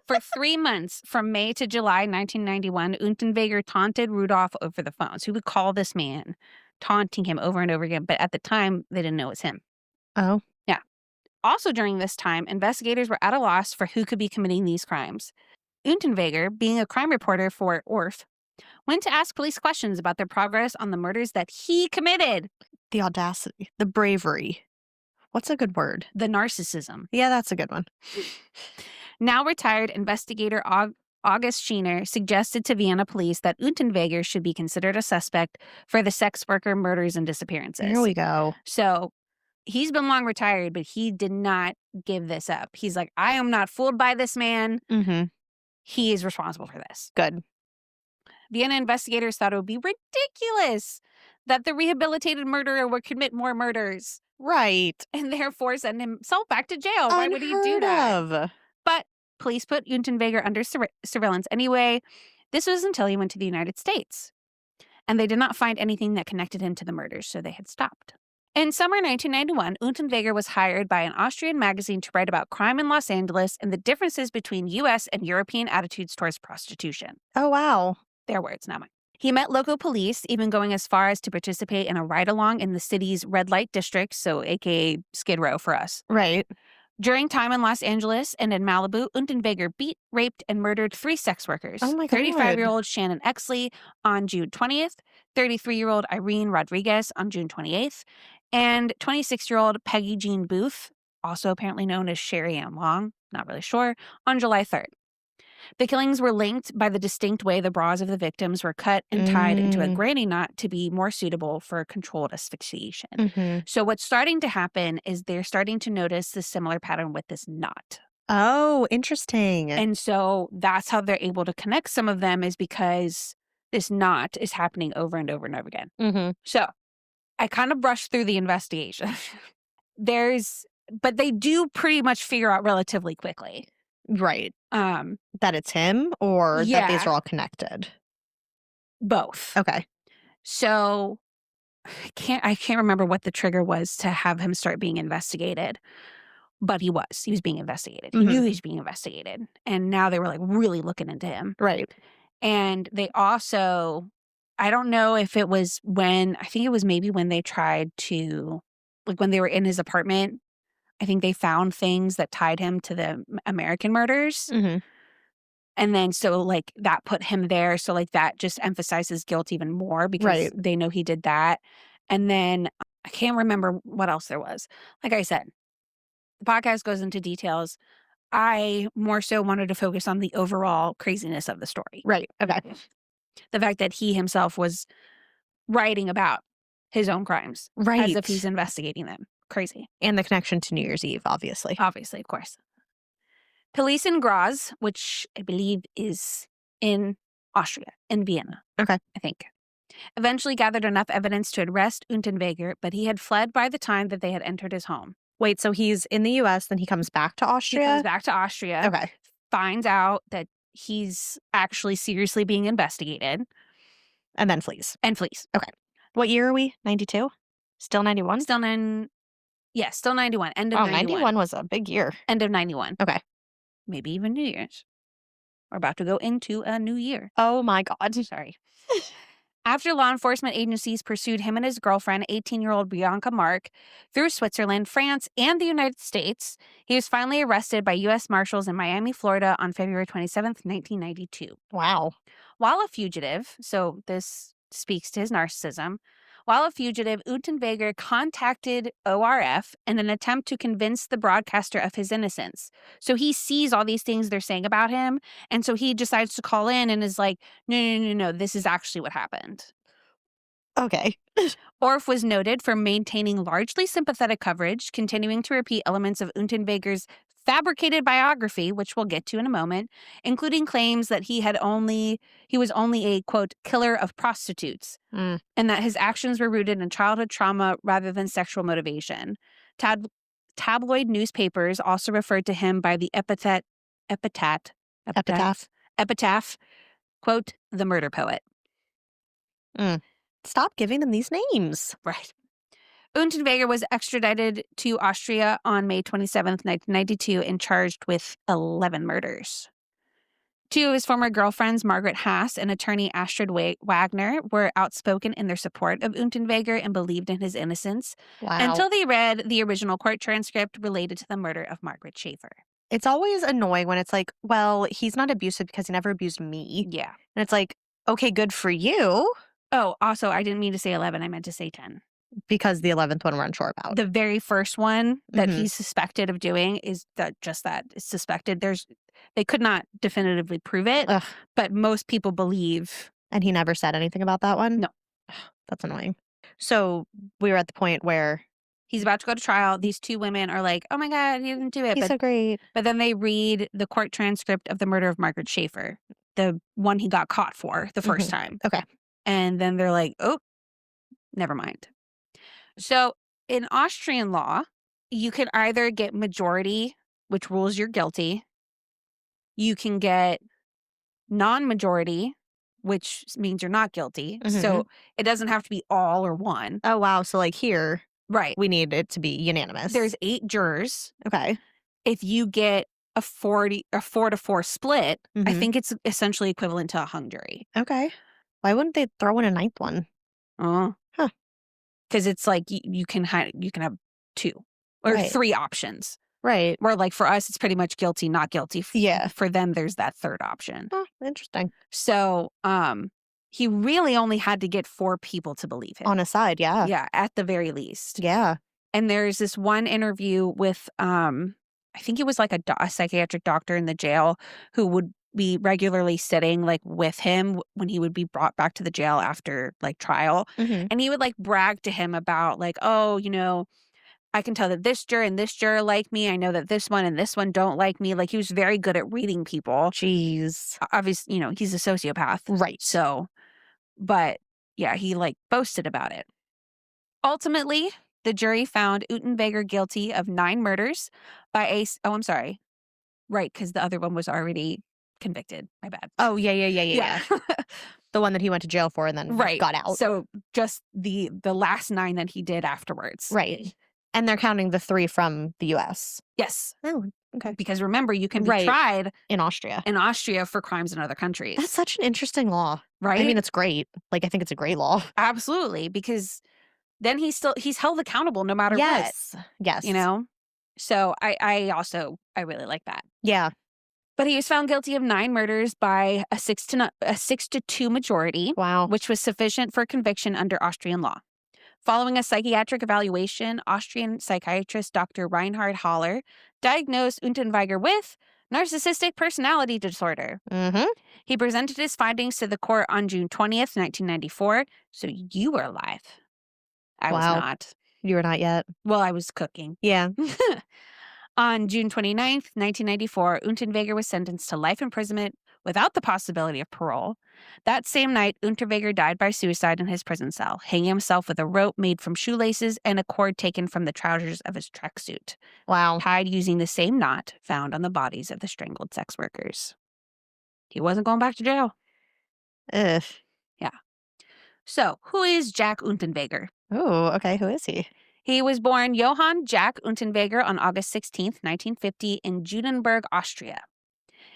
For 3 months, from May to July 1991, Unterweger taunted Rudolph over the phone. So he would call this man, taunting him over and over again. But at the time, they didn't know it was him. Oh. Yeah. Also during this time, investigators were at a loss for who could be committing these crimes. Unterweger, being a crime reporter for ORF, went to ask police questions about their progress on the murders that he committed. The audacity, the bravery. What's a good word? The narcissism. Yeah, that's a good one. Now retired investigator August Schiener suggested to Vienna police that Unterweger should be considered a suspect for the sex worker murders and disappearances. Here we go. So he's been long retired, but he did not give this up. He's like, I am not fooled by this man. Mm-hmm. He is responsible for this. Good. Vienna investigators thought it would be ridiculous that the rehabilitated murderer would commit more murders Right. and therefore send himself back to jail. Why would he do Unheard that? of. But police put Unterweger under surveillance anyway. This was until he went to the United States. And they did not find anything that connected him to the murders, so they had stopped. In summer 1991, Unterweger was hired by an Austrian magazine to write about crime in Los Angeles and the differences between U.S. and European attitudes towards prostitution. Oh, wow. Their words, not mine. He met local police, even going as far as to participate in a ride-along in the city's red light district, so aka Skid Row for us. Right. During time in Los Angeles and in Malibu, Unterweger beat, raped, and murdered 3 sex workers. Oh my God. 35-year-old Shannon Exley on June 20th, 33-year-old Irene Rodriguez on June 28th, and 26-year-old Peggy Jean Booth, also apparently known as Sherry Ann Long, not really sure, on July 3rd. The killings were linked by the distinct way the bras of the victims were cut and tied into a granny knot to be more suitable for controlled asphyxiation. Mm-hmm. So what's starting to happen is they're starting to notice the similar pattern with this knot. Oh, interesting. And so that's how they're able to connect some of them, is because this knot is happening over and over and over again. Mm-hmm. So I kind of brushed through the investigation. But they do pretty much figure out relatively quickly. Right. That it's him, or that these Yeah. are all connected? Both. Okay. So I can't remember what the trigger was to have him start being investigated, but he was being investigated. He knew he was being investigated, and now they were like really looking into him. Right. And they also, I don't know if it was I think it was maybe when they tried to, like when they were in his apartment, I think they found things that tied him to the American murders. Mm-hmm. And then so like that put him there. So like that just emphasizes guilt even more because they know he did that. And then I can't remember what else there was. Like I said, the podcast goes into details. I more so wanted to focus on the overall craziness of the story. Right. Okay. The fact that he himself was writing about his own crimes. Right. As if he's investigating them. Crazy. And the connection to New Year's Eve, obviously. Obviously, of course. Police in Graz, which I believe is in Austria, in Vienna. Okay. I think. Eventually gathered enough evidence to arrest Unterweger, but he had fled by the time that they had entered his home. Wait, so he's in the U.S., then he comes back to Austria? He comes back to Austria. Okay. Finds out that he's actually seriously being investigated. And then flees. And flees. Okay. What year are we? 92? Still 91? Still 91. End of 91. 91 was a big year. End of 91. Okay. Maybe even New Year's. We're about to go into a new year. Oh my God. Sorry. After law enforcement agencies pursued him and his girlfriend, 18-year-old Bianca Mark, through Switzerland, France, and the United States, he was finally arrested by U.S. Marshals in Miami, Florida on February 27th, 1992. Wow. While a fugitive, so this speaks to his narcissism, while a fugitive, Unterweger contacted ORF in an attempt to convince the broadcaster of his innocence. So he sees all these things they're saying about him, and so he decides to call in and is like, no, this is actually what happened. Okay. ORF was noted for maintaining largely sympathetic coverage, continuing to repeat elements of Unterweger's fabricated biography, which we'll get to in a moment, including claims that he was only a, quote, killer of prostitutes, Mm. and that his actions were rooted in childhood trauma rather than sexual motivation. Tabloid newspapers also referred to him by the epitaph, Epitaph. epitaph, quote, the murder poet. Mm. Stop giving them these names. Right. Unterweger was extradited to Austria on May 27th, 1992, and charged with 11 murders. Two of his former girlfriends, Margaret Haas and attorney Astrid Wagner, were outspoken in their support of Unterweger and believed in his innocence Wow. until they read the original court transcript related to the murder of Margaret Schaefer. It's always annoying when it's like, well, he's not abusive because he never abused me. Yeah. And it's like, okay, good for you. Oh, also, I didn't mean to say 11. I meant to say 10. Because the 11th one we're unsure about. The very first one that Mhm. he's suspected of doing is that is suspected. They could not definitively prove it, Ugh. but most people believe. And he never said anything about that one? No. Ugh, that's annoying. So we were at the point where He's about to go to trial. These two women are like, oh my God, he didn't do it. he's so great. But then they read the court transcript of the murder of Margaret Schaefer, the one he got caught for the first time. Okay. And then they're like, oh, never mind. So in Austrian law, you can either get majority, which rules you're guilty. You can get non-majority, which means you're not guilty. So it doesn't have to be all or one. Oh, wow. So like here, Right. we need it to be unanimous. There's 8 jurors. Okay. If you get a 4-4 split, I Mhm. think it's essentially equivalent to a hung jury. Okay. Why wouldn't they throw in a ninth one? Huh. Huh. Because it's like you can have 2 or Right. 3 options. Right. Where like for us, it's pretty much guilty, not guilty. Yeah. For them, there's that third option. Oh, interesting. So he really only had to get 4 people to believe him. On a side, yeah. Yeah, at the very least. Yeah. And there's this one interview with I think it was like a psychiatric doctor in the jail who would be regularly sitting like with him when he would be brought back to the jail after like trial. Mhm. And he would like brag to him about like, oh, I can tell that this juror and this juror like me. I know that this one and this one don't like me. Like he was very good at reading people. Jeez. Obviously, he's a sociopath. Right. So, but yeah, he like boasted about it. Ultimately, the jury found Unterweger guilty of 9 murders by I'm sorry. Right, because the other one was already convicted. My bad. Oh, yeah. The one that he went to jail for and then Right. got out. So just the last 9 that he did afterwards. Right. And they're counting the 3 from the US. Yes. Oh, okay. Because remember, you can be Right. tried In Austria. in Austria for crimes in other countries. That's such an interesting law. right. I mean, it's great. Like, I think it's a great law. Absolutely, because then he's held accountable no matter Yes. Yes. what. So I really like that. Yeah. But he was found guilty of 9 murders by a 6-2 majority, Wow. which was sufficient for conviction under Austrian law. Following a psychiatric evaluation, Austrian psychiatrist Dr. Reinhard Haller diagnosed Unterweger with narcissistic personality disorder. Mm-hmm. He presented his findings to the court on June 20th, 1994. So you were alive. I was Wow. not. You were not yet. Well, I was cooking. Yeah. On June 29th, 1994, Unterweger was sentenced to life imprisonment without the possibility of parole. That same night, Unterweger died by suicide in his prison cell, hanging himself with a rope made from shoelaces and a cord taken from the trousers of his tracksuit, Wow. tied using the same knot found on the bodies of the strangled sex workers. He wasn't going back to jail. Ugh. So, who is Jack Unterweger? Oh, okay. Who is he? He was born Johann Jack Unterweger on August 16th, 1950 in Judenburg, Austria.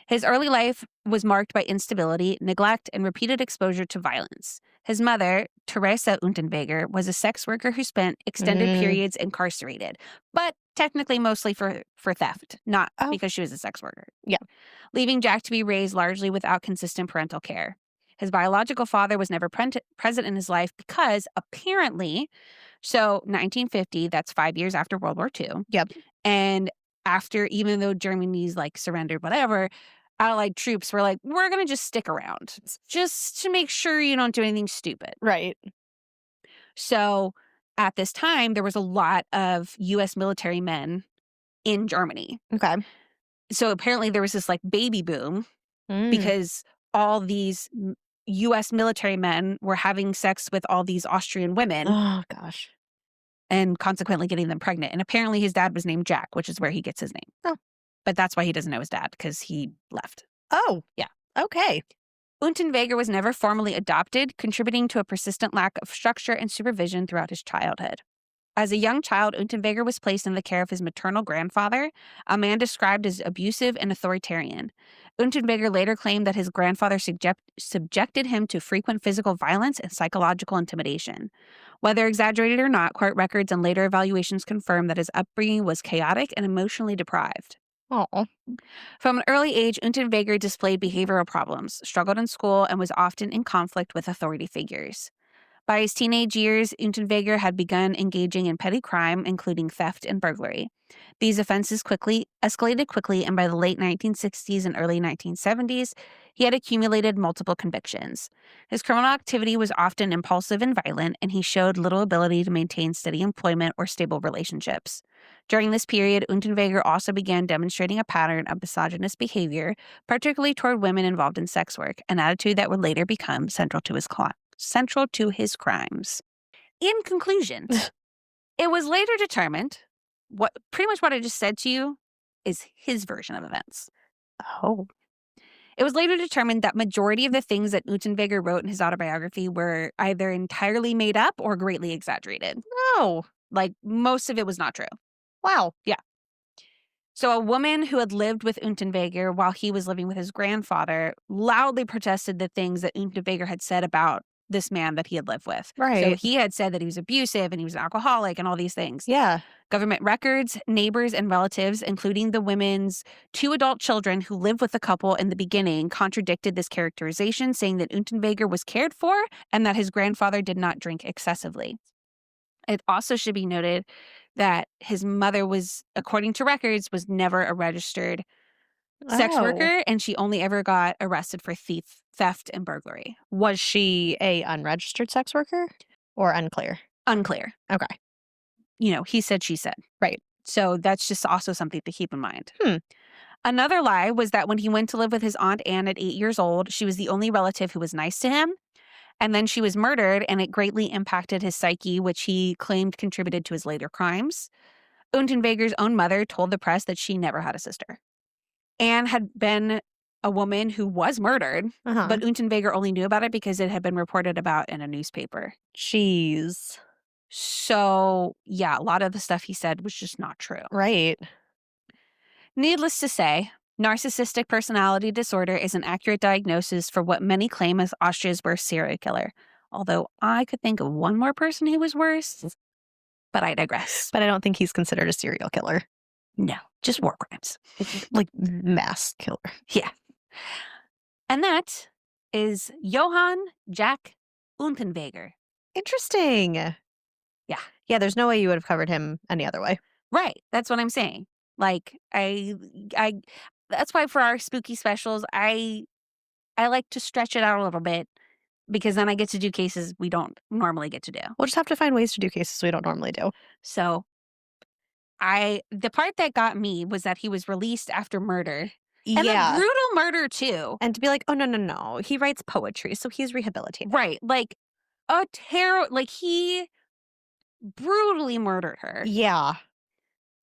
His early life was marked by instability, neglect, and repeated exposure to violence. His mother, Teresa Unterweger, was a sex worker who spent extended periods incarcerated, but technically mostly for theft, not because she was a sex worker. Yeah. Leaving Jack to be raised largely without consistent parental care. His biological father was never present in his life because apparently, so 1950, that's 5 years after World War II. Yep. And after, even though Germany's like surrendered, whatever, Allied troops were like, we're going to just stick around just to make sure you don't do anything stupid. Right. So at this time, there was a lot of U.S. military men in Germany. Okay. So apparently there was this like baby boom Mm. because all these US military men were having sex with all these Austrian women Oh, gosh. and consequently getting them pregnant. And apparently his dad was named Jack, which is where he gets his name. Oh. But that's why he doesn't know his dad, because he left. Oh. Yeah. Okay. Unterweger was never formally adopted, contributing to a persistent lack of structure and supervision throughout his childhood. As a young child, Unterweger was placed in the care of his maternal grandfather, a man described as abusive and authoritarian. Unterweger later claimed that his grandfather subjected him to frequent physical violence and psychological intimidation. Whether exaggerated or not, court records and later evaluations confirm that his upbringing was chaotic and emotionally deprived. Oh. From an early age, Unterweger displayed behavioral problems, struggled in school, and was often in conflict with authority figures. By his teenage years, Unterweger had begun engaging in petty crime, including theft and burglary. These offenses escalated quickly, and by the late 1960s and early 1970s, he had accumulated multiple convictions. His criminal activity was often impulsive and violent, and he showed little ability to maintain steady employment or stable relationships. During this period, Unterweger also began demonstrating a pattern of misogynist behavior, particularly toward women involved in sex work, an attitude that would later become central to his crimes. In conclusion, it was later determined pretty much what I just said to you is his version of events. Oh. It was later determined that majority of the things that Unterweger wrote in his autobiography were either entirely made up or greatly exaggerated. No. Like, most of it was not true. Wow. Yeah. So a woman who had lived with Unterweger while he was living with his grandfather loudly protested the things that Unterweger had said about this man that he had lived with. So Right. he had said that he was abusive and he was an alcoholic and all these things. Yeah. Government records, neighbors, and relatives, including the women's 2 adult children who lived with the couple in the beginning, contradicted this characterization, saying that Unterweger was cared for and that his grandfather did not drink excessively. It also should be noted that his mother was, according to records, was never a registered sex Oh. worker, and she only ever got arrested for theft and burglary. Was she a unregistered sex worker or unclear? Unclear. Okay. He said, she said. Right. So that's just also something to keep in mind. Hmm. Another lie was that when he went to live with his Aunt Anne at 8 years old, she was the only relative who was nice to him. And then she was murdered, and it greatly impacted his psyche, which he claimed contributed to his later crimes. Unterweger's own mother told the press that she never had a sister. Anne had been a woman who was murdered, but Unterweger only knew about it because it had been reported about in a newspaper. Jeez. So, yeah, a lot of the stuff he said was just not true. Right. Needless to say, narcissistic personality disorder is an accurate diagnosis for what many claim is Austria's worst serial killer. Although I could think of one more person who was worse, but I digress. But I don't think he's considered a serial killer. No, just war crimes. Like mass killer. Yeah. And that is Johann Jack Unterweger. Interesting. Yeah. Yeah, there's no way you would have covered him any other way. Right. That's what I'm saying. Like, I that's why for our spooky specials, I like to stretch it out a little bit because then I get to do cases we don't normally get to do. We'll just have to find ways to do cases we don't normally do. So the part that got me was that he was released after murder. And a brutal murder too. And to be like, oh, no. He writes poetry, so he's rehabilitated. Right. Like he brutally murdered her. Yeah.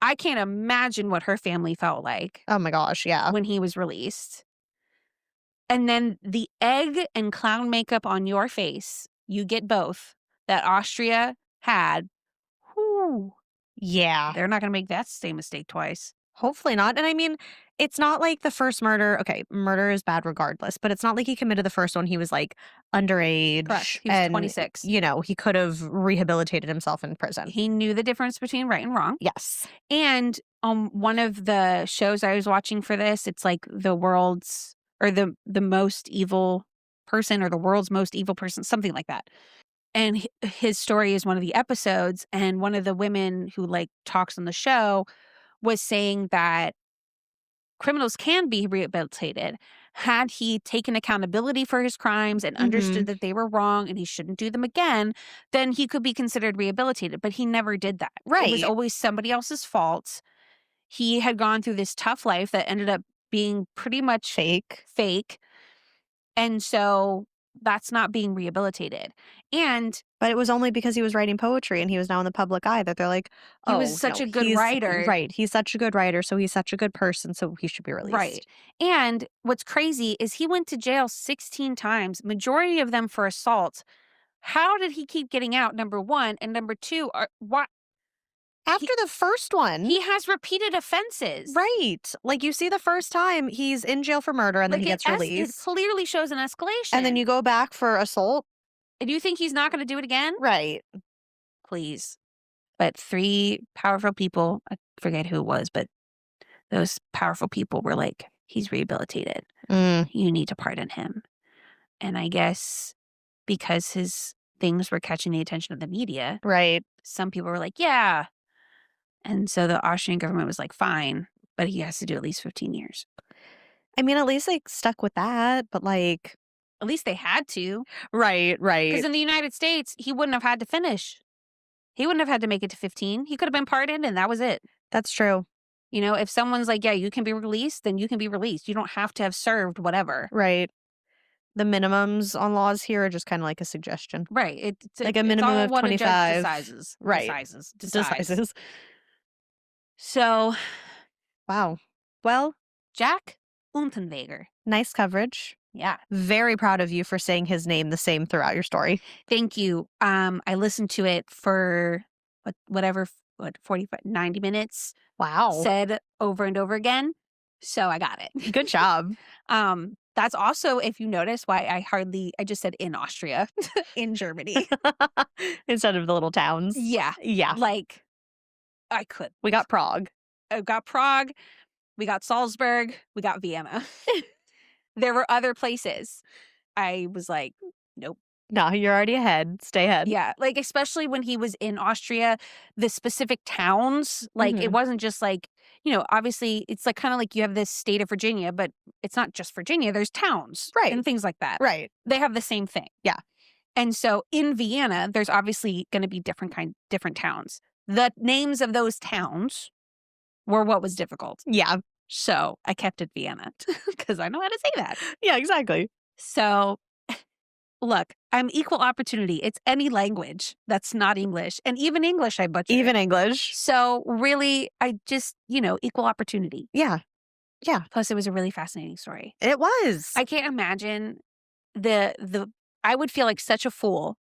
I can't imagine what her family felt like. Oh my gosh, yeah. When he was released. And then the egg and clown makeup on your face, you get both, that Austria had. Whew. Yeah. They're not going to make that same mistake twice. Hopefully not. And I mean, it's not like the first murder. Okay, murder is bad regardless, but it's not like he committed the first one. He was like underage. Correct. He was 26. He could have rehabilitated himself in prison. He knew the difference between right and wrong. Yes. And one of the shows I was watching for this, it's like the world's or the most evil person or the world's most evil person, something like that. And his story is one of the episodes. And one of the women who like talks on the show was saying that criminals can be rehabilitated had he taken accountability for his crimes and understood that they were wrong and he shouldn't do them again, then he could be considered rehabilitated. But he never did that. Right. It was always somebody else's fault. he had gone through this tough life that ended up being pretty much fake. And so that's not being rehabilitated. And But it was only because he was writing poetry and he was now in the public eye that they're like, he was "Oh, such no, a good he's writer. right. He's such a good writer, so he's such a good person, so he should be Right. released." And what's crazy is he went to jail 16 times, majority of them for assault. How did he keep getting out? Number one. And number two, why After the first one, he has repeated offenses. right. Like, you see the first time he's in jail for murder and then Like he gets it released. clearly shows an escalation. And then you go back for assault. And you think he's not going to do it again? Right. Please. But 3 powerful people, I forget who it was, but those powerful people were like, he's rehabilitated. Mm, You need to pardon him. And I guess because his things were catching the attention of the media, right. some people were like, yeah. And so the Austrian government was like, fine, but he has to do at least 15 years. I mean, at least, like, stuck with that, but, like... At least they had to. Right, right. Because in the United States, he wouldn't have had to finish. He wouldn't have had to make it to 15. He could have been pardoned and that was it. That's true. You know, if someone's like, yeah, you can be released, then you can be released. You don't have to have served whatever. Right. The minimums on laws here are just kind of like a suggestion. Right. Like a minimum of 25. Decises. Right. Decides. So, wow. Well, Jack Unterweger. nice coverage. Yeah. Very proud of you for saying his name the same throughout your story. Thank you. I listened to it for 45, 90 minutes. Wow. Said over and over again. So I got it. Good job. That's also, if you notice, why I just said in Austria, in Germany. Instead of the little towns. Yeah. Yeah. Like, I could. We got Prague. I got Prague. We got Salzburg. We got Vienna. There were other places. I was like, nope. No, you're already ahead. Stay ahead. Yeah. Like, especially when he was in Austria, the specific towns, like, it wasn't just like, obviously it's like kind of like you have this state of Virginia, but it's not just Virginia. There's towns. Right. And things like that. Right. They have the same thing. Yeah. And so in Vienna, there's obviously going to be different towns. The names of those towns were what was difficult. Yeah. So I kept it Vienna because I know how to say that. Yeah, exactly. So look, I'm equal opportunity. It's any language that's not English. And even English, I butcher. Even English. So really, I just, equal opportunity. Yeah. Yeah. Plus, it was a really fascinating story. It was. I can't imagine I would feel like such a fool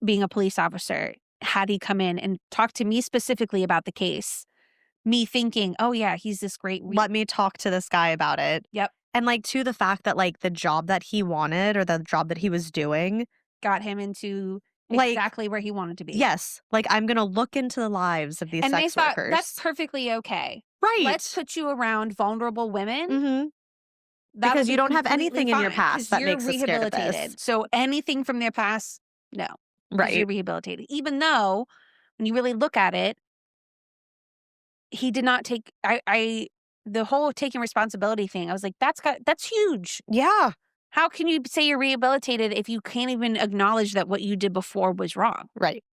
being a police officer had he come in and talked to me specifically about the case. Me thinking, oh yeah, he's this great. Let me talk to this guy about it. Yep. And like, to the fact that like the job that he wanted or the job that he was doing got him into like, exactly where he wanted to be. Yes. Like, I'm going to look into the lives of these and sex they thought, workers. that's perfectly okay. Right. Let's put you around vulnerable women. Mm-hmm. Because you don't have anything in your past that makes us scared of this. So anything from their past, no. Right. You're rehabilitated. Even though, when you really look at it, he did not take, the whole taking responsibility thing, I was like, that's huge. Yeah. How can you say you're rehabilitated if you can't even acknowledge that what you did before was wrong? Right.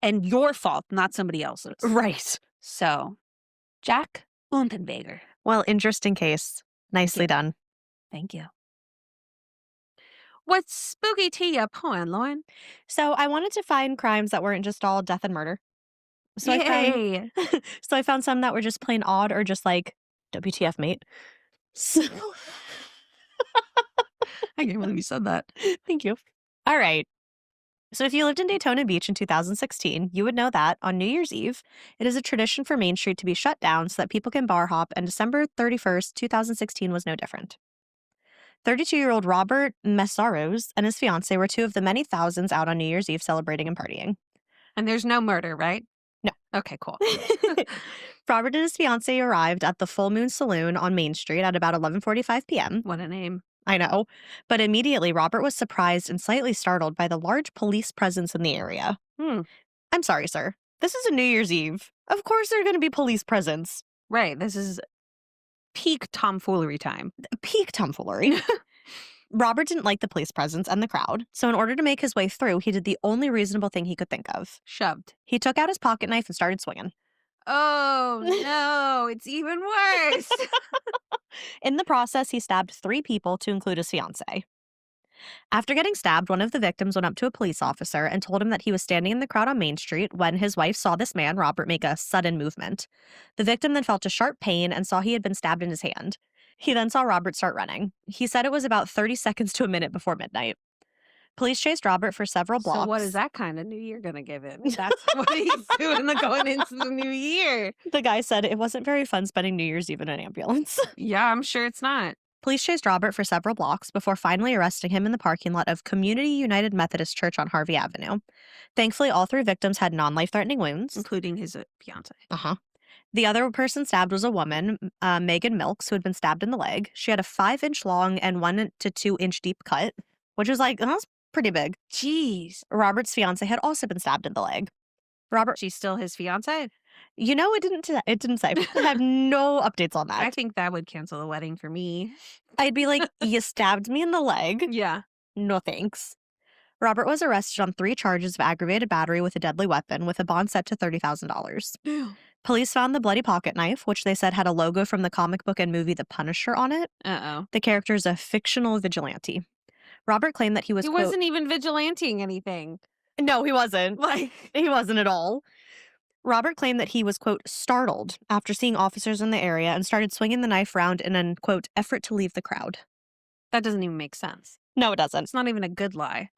And your fault, not somebody else's. Right. So, Jack Unterweger. Well, interesting case. Nicely done. Thank you. What's spooky to you, poem, Lauren? So I wanted to find crimes that weren't just all death and murder. So Yay. I found some that were just plain odd or just like, WTF, mate. So I can't believe you said that. Thank you. All right. So if you lived in Daytona Beach in 2016, you would know that on New Year's Eve, it is a tradition for Main Street to be shut down so that people can bar hop, and December 31st, 2016 was no different. 32-year-old Robert Messaros and his fiancée were two of the many thousands out on New Year's Eve celebrating and partying. And there's no murder, right? No. Okay, cool. Robert and his fiancée arrived at the Full Moon Saloon on Main Street at about 11:45 p.m. What a name. I know. But immediately, Robert was surprised and slightly startled by the large police presence in the area. I'm sorry, sir. This is a New Year's Eve. Of course there are going to be police presence. Right. This is peak tomfoolery time. Peak tomfoolery. Robert didn't like the police presence and the crowd, so in order to make his way through, he did the only reasonable thing he could think of. Shoved. He took out his pocket knife and started swinging. Oh, no, it's even worse. In the process, he stabbed 3 people, to include his fiancée. After getting stabbed, one of the victims went up to a police officer and told him that he was standing in the crowd on Main Street when his wife saw this man, Robert, make a sudden movement. The victim then felt a sharp pain and saw he had been stabbed in his hand. He then saw Robert start running. He said it was about 30 seconds to a minute before midnight. Police chased Robert for several So what is blocks. that kind of New Year gonna give him? That's what he's doing going into the new year. The guy said it wasn't very fun spending New Year's Eve in an ambulance. Yeah, I'm sure it's not. Police chased Robert for several blocks before finally arresting him in the parking lot of Community United Methodist Church on Harvey Avenue. Thankfully, all 3 victims had non-life threatening wounds. Including his fiance. Uh-huh. The other person stabbed was a woman, Megan Milks, who had been stabbed in the leg. She had a 5-inch long and 1 to 2-inch deep cut, which was like, that's pretty big. Jeez. Robert's fiance had also been stabbed in the leg. Robert, She's still his fiance? it didn't say. I have no updates on I that. think that would cancel the wedding for me. I'd be like, you stabbed me in the leg. Yeah. No thanks. Robert was arrested on 3 charges of aggravated battery with a deadly weapon with a bond set to $30,000. Police found the bloody pocket knife, which they said had a logo from the comic book and movie The Punisher on it. Uh-oh. The character is a fictional vigilante. Robert claimed that he was, He quote, wasn't even vigilanting anything. No, he wasn't. Like, He wasn't at all. Robert claimed that he was, quote, startled after seeing officers in the area and started swinging the knife around in an, quote, effort to leave the crowd. that doesn't even make sense. No, it doesn't. It's not even a good lie.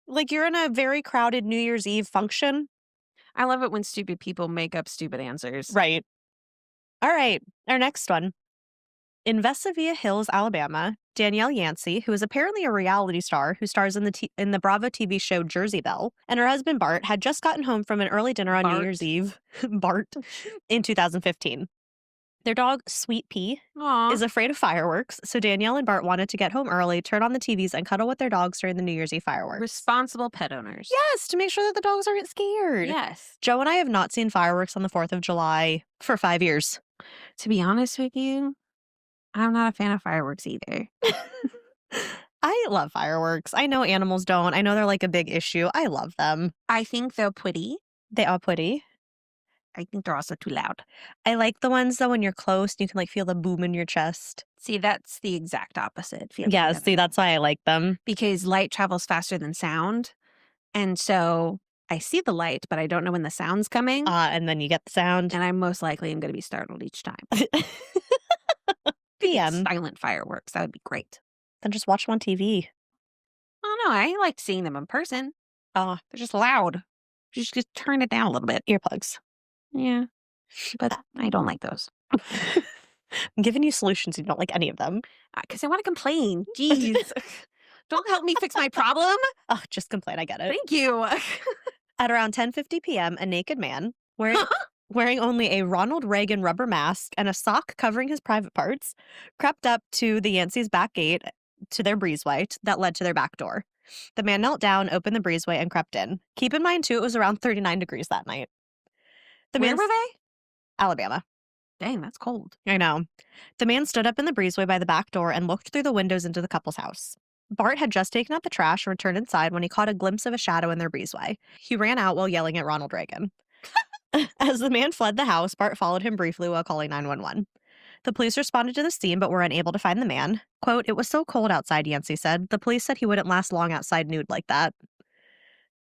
Like, you're in a very crowded New Year's Eve function. I love it when stupid people make up stupid answers. Right. All right. Our next one. In Vestavia Hills, Alabama, Danielle Yancey, who is apparently a reality star who stars in the Bravo TV show Jersey Belle, and her husband Bart had just gotten home from an early dinner on New Bart. Year's Eve, Bart, in 2015. Their dog, Sweet Pea, Aw. is afraid of fireworks, so Danielle and Bart wanted to get home early, turn on the TVs, and cuddle with their dogs during the New Year's Eve fireworks. Responsible pet owners. Yes, to make sure that the dogs aren't scared. Yes. Joe and I have not seen fireworks on the 4th of July for 5 years. To be honest with you, I'm not a fan of fireworks either. I love fireworks. I know animals don't. I know they're like a big issue. I love them. I think they're pretty. They are pretty. I think they're also too loud. I like the ones though when you're close and you can like feel the boom in your chest. See, that's the exact opposite feeling. Yeah, of see, it. that's why I like them. Because light travels faster than sound. And so I see the light, but I don't know when the sound's coming. And then you get the sound. And I most likely am going to be startled each time. PM. Silent fireworks. That would be great. Then just watch them on TV. I don't know. I liked seeing them in person. Oh, They're just loud. Just turn it down a little bit. earplugs. Yeah. But I don't like those. I'm giving you solutions. You don't like any of them. Because I want to complain. Jeez. Don't help me fix my problem. Oh, just complain. I get it. Thank you. At around 10:50 p.m., a naked man wearing only a Ronald Reagan rubber mask and a sock covering his private parts crept up to the Yancey's back gate to their breezeway that led to their back door. The man knelt down, opened the breezeway, and crept in. Keep in mind, too, it was around 39 degrees that night. Where were they? Alabama. Dang, that's cold. I know. The man stood up in the breezeway by the back door and looked through the windows into the couple's house. Bart had just taken out the trash and returned inside when he caught a glimpse of a shadow in their breezeway. He ran out while yelling at Ronald Reagan. As the man fled the house, Bart followed him briefly while calling 911. The police responded to the scene but were unable to find the man. Quote, "It was so cold outside," Yancey said. "The police said he wouldn't last long outside nude like that."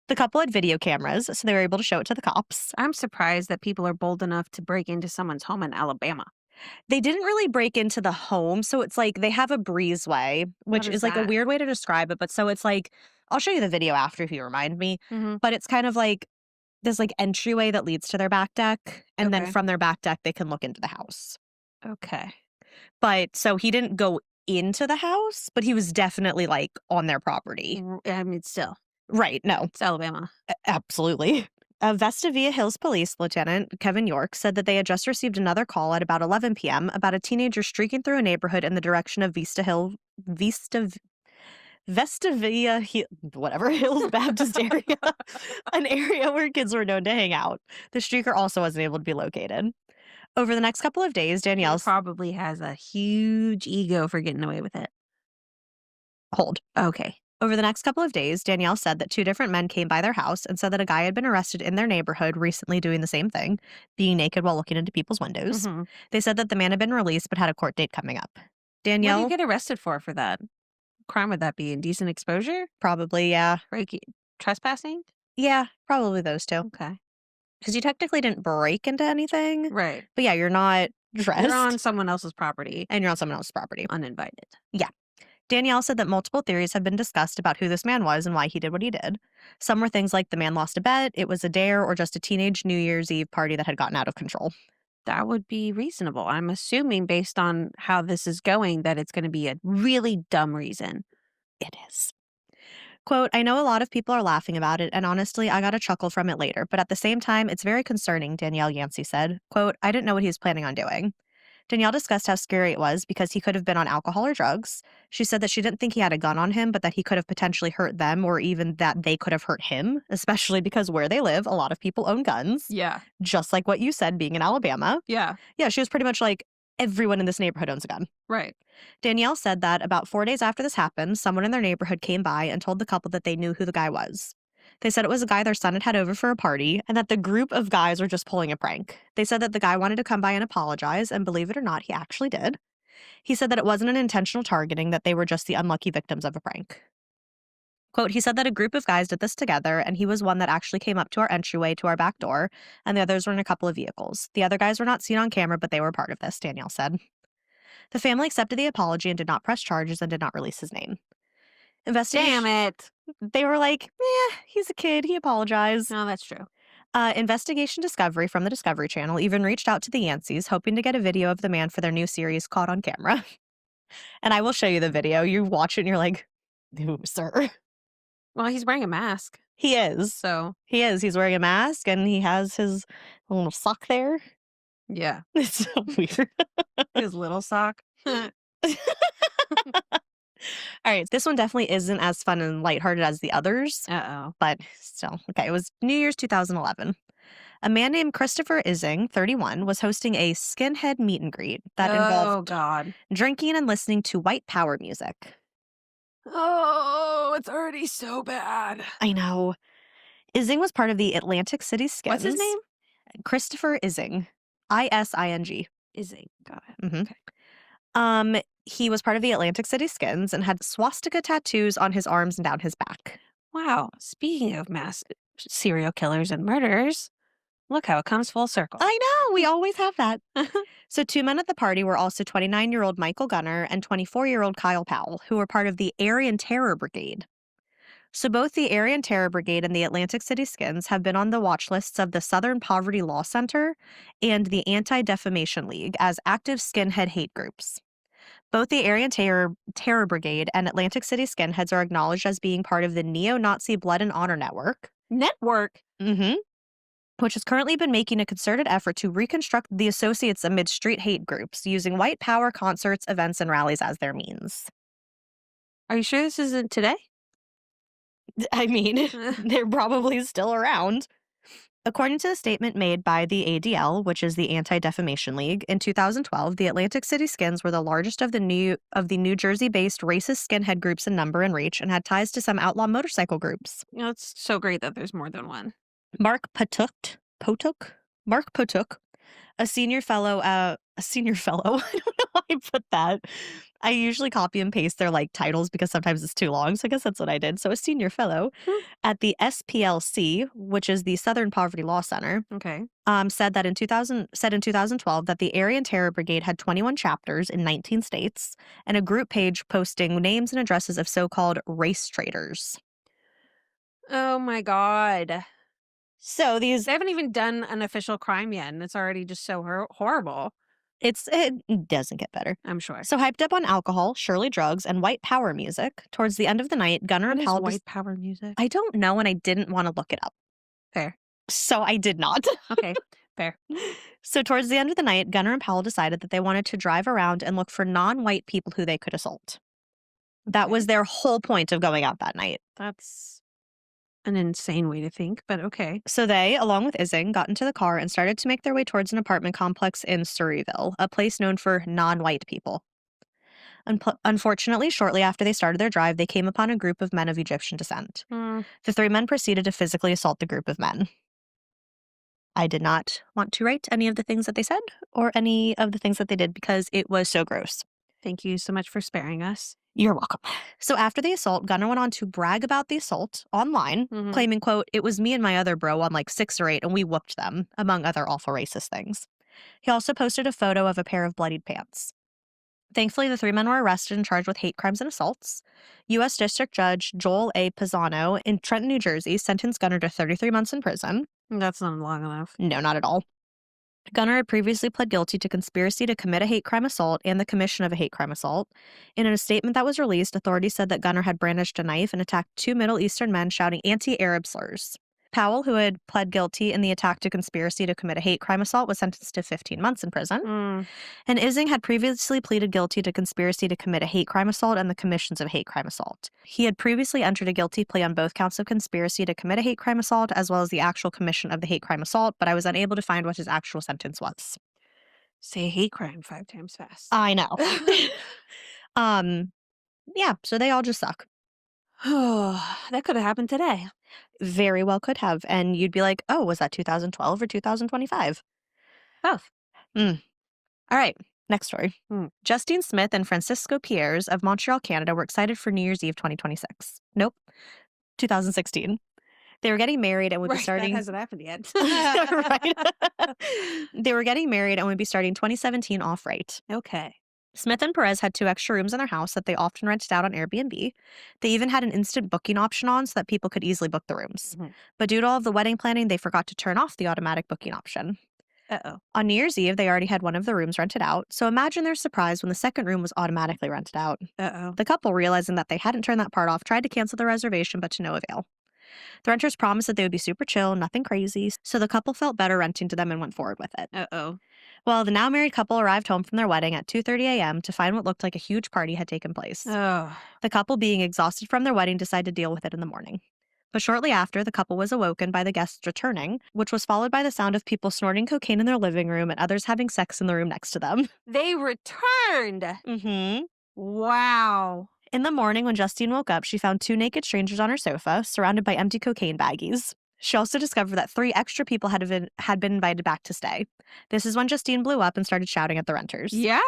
The couple had video cameras, so they were able to show it to the cops. I'm surprised that people are bold enough to break into someone's home in Alabama. They didn't really break into the home, so it's like they have a breezeway, which is is like a that? weird way to describe it, but so it's like I'll show you the video after if you remind me, Mm-hmm. but it's kind of like this like entryway that leads to their back deck, and then Okay. from their back deck they can look into the house. Okay. But so he didn't go into the house, but he was definitely like on their property. I mean, still, Right, no. it's Alabama. Absolutely. Vestavia Hills Police Lieutenant Kevin York said that they had just received another call at about 11 p.m. about a teenager streaking through a neighborhood in the direction of Vestavia Hills Baptist area, an area where kids were known to hang out. The streaker also wasn't able to be located. Over the next couple of days, He Danielle's probably has a huge ego for getting away with it. hold. Okay. Over the next couple of days, Danielle said that two different men came by their house and said that a guy had been arrested in their neighborhood recently doing the same thing, being naked while looking into people's windows. Mhm. They said that the man had been released but had a court date coming up. What do you Danielle, get arrested for that? Crime would that be? Indecent exposure? probably, yeah. Breaking trespassing? Yeah, probably those two. Okay. Because you technically didn't break into anything. Right. But yeah, you're not You're on dressed someone else's property and you're on someone else's property. uninvited. Yeah. Danielle said that multiple theories have been discussed about who this man was and why he did what he did. Some were things like the man lost a bet, it was a dare, or just a teenage New Year's Eve party that had gotten out of control. That would be reasonable. I'm assuming based on how this is going that it's gonna be a really dumb reason. It is. Quote, I know a lot of people are laughing about it, and honestly, I got a chuckle from it later, but at the same time, it's very concerning, Danielle Yancey said. Quote, I didn't know what he was planning on doing. Danielle discussed how scary it was because he could have been on alcohol or drugs. She said that she didn't think he had a gun on him, but that he could have potentially hurt them or even that they could have hurt him, especially because where they live, a lot of people own guns, Yeah. just like what you said being in Alabama. Yeah. Yeah, she was pretty much like, everyone in this neighborhood owns a gun. Right. Danielle said that about 4 days after this happened, someone in their neighborhood came by and told the couple that they knew who the guy was. They said it was a guy their son had over for a party and that the group of guys were just pulling a prank. They said that the guy wanted to come by and apologize, and believe it or not, he actually did. He said that it wasn't an intentional targeting, that they were just the unlucky victims of a prank. Quote, he said that a group of guys did this together, and he was one that actually came up to our entryway to our back door, and the others were in a couple of vehicles. The other guys were not seen on camera, but they were part of this, Danielle said. The family accepted the apology and did not press charges and did not release his name. Damn it. They were like, he's a kid. He apologized. No, that's true. Investigation Discovery from the Discovery Channel even reached out to the Yanceys, hoping to get a video of the man for their new series Caught on Camera. And I will show you the video. You watch it and you're like, no, sir. Well, he's wearing a mask, He is. so He is. He's wearing a mask and he has his little sock there. yeah. It's so weird. His little sock. All right, this one definitely isn't as fun and lighthearted as the others, Uh-oh. but still. Okay, it was New Year's 2011. A man named Christopher Ising, 31, was hosting a skinhead meet and greet that Oh, involved God. drinking and listening to white power music. Oh, it's already so bad. I know. Ising was part of the Atlantic City Skins. What's his name? Christopher Ising. Ising. Ising. Got it. Mhm. Okay. He was part of the Atlantic City Skins and had swastika tattoos on his arms and down his back. Wow. Speaking of mass serial killers and murders, look how it comes full circle. I know, we always have that. So 2 men at the party were also 29-year-old Michael Gunner and 24-year-old Kyle Powell, who were part of the Aryan Terror Brigade. So both the Aryan Terror Brigade and the Atlantic City Skins have been on the watch lists of the Southern Poverty Law Center and the Anti-Defamation League as active skinhead hate groups. Both the Aryan Terror Brigade and Atlantic City Skinheads are acknowledged as being part of the Neo-Nazi Blood and Honor Network. Network. Which has currently been making a concerted effort to reconstruct the associates amid street hate groups, using white power concerts, events, and rallies as their means. Are you sure this isn't today? I mean, they're probably still around. According to the statement made by the ADL, which is the Anti-Defamation League, in 2012, the Atlantic City Skins were the largest of the New Jersey-based racist skinhead groups in number and reach, and had ties to some outlaw motorcycle groups. You know, it's so great that there's more than one. Mark Potuk, a senior fellow, I don't know why I put that. I usually copy and paste their titles because sometimes it's too long, so I guess that's what I did. So a senior fellow at the SPLC, which is the Southern Poverty Law Center, Okay. said in 2012 that the Aryan Terror Brigade had 21 chapters in 19 states and a group page posting names and addresses of so-called race traitors. Oh my God. So They haven't even done an official crime yet, and it's already just so horrible. it doesn't get better. I'm sure. So hyped up on alcohol, surely drugs, and white power music, towards the end of the night, Gunner What and is Powell white power music? I don't know, and I didn't want to look it up. Fair. So I did not. Okay. Fair. So towards the end of the night, Gunner and Powell decided that they wanted to drive around and look for non-white people who they could assault. That was their whole point of going out that night. That's an insane way to think, but okay. So they, along with Ising, got into the car and started to make their way towards an apartment complex in Surreyville, a place known for non-white people. Unfortunately, shortly after they started their drive, they came upon a group of men of Egyptian descent. Mm. The 3 men proceeded to physically assault the group of men. I did not want to write any of the things that they said or any of the things that they did because it was so gross. Thank you so much for sparing us. You're welcome. So after the assault, Gunnar went on to brag about the assault online, Mhm. claiming, quote, "It was me and my other bro on like 6 or 8 and we whooped them," among other awful racist things. He also posted a photo of a pair of bloodied pants. Thankfully, the 3 men were arrested and charged with hate crimes and assaults. U.S. District Judge Joel A. Pisano in Trenton, New Jersey, sentenced Gunnar to 33 months in prison. That's not long enough. No, not at all. Gunnar had previously pled guilty to conspiracy to commit a hate crime assault and the commission of a hate crime assault. In a statement that was released, authorities said that Gunnar had brandished a knife and attacked 2 Middle Eastern men shouting anti-Arab slurs. Powell, who had pled guilty in the attack to conspiracy to commit a hate crime assault, was sentenced to 15 months in prison. Mm. And Ising had previously pleaded guilty to conspiracy to commit a hate crime assault and the commissions of a hate crime assault. He had previously entered a guilty plea on both counts of conspiracy to commit a hate crime assault as well as the actual commission of the hate crime assault, but I was unable to find what his actual sentence was. Say hate crime 5 times fast. I know. Yeah, so they all just suck. That could have happened today. Very well could have. And you'd be like, oh, was that 2012 or 2025? Both. All right, next story. Mm. Justine Smith and Francisco Pierres of Montreal, Canada were excited for New Year's Eve 2026. Nope, 2016. They were getting married and would be starting. That hasn't happened yet. Right. They were getting married and would be starting 2017 off right. Okay. Smith and Perez had 2 extra rooms in their house that they often rented out on Airbnb. They even had an instant booking option on so that people could easily book the rooms. Mhm. But due to all of the wedding planning, they forgot to turn off the automatic booking option. Uh-oh. On New Year's Eve, they already had one of the rooms rented out, so imagine their surprise when the second room was automatically rented out. Uh-oh. The couple, realizing that they hadn't turned that part off, tried to cancel the reservation, but to no avail. The renters promised that they would be super chill, nothing crazy, so the couple felt better renting to them and went forward with it. Uh-oh. Well, the now married couple arrived home from their wedding at 2:30 a.m. to find what looked like a huge party had taken place. Oh. The couple, being exhausted from their wedding, decided to deal with it in the morning. But shortly after, the couple was awoken by the guests returning, which was followed by the sound of people snorting cocaine in their living room and others having sex in the room next to them. They returned. Mm-hmm. Wow. In the morning, when Justine woke up, she found 2 naked strangers on her sofa, surrounded by empty cocaine baggies. She also discovered that 3 extra people had been invited back to stay. This is when Justine blew up and started shouting at the renters. Yeah.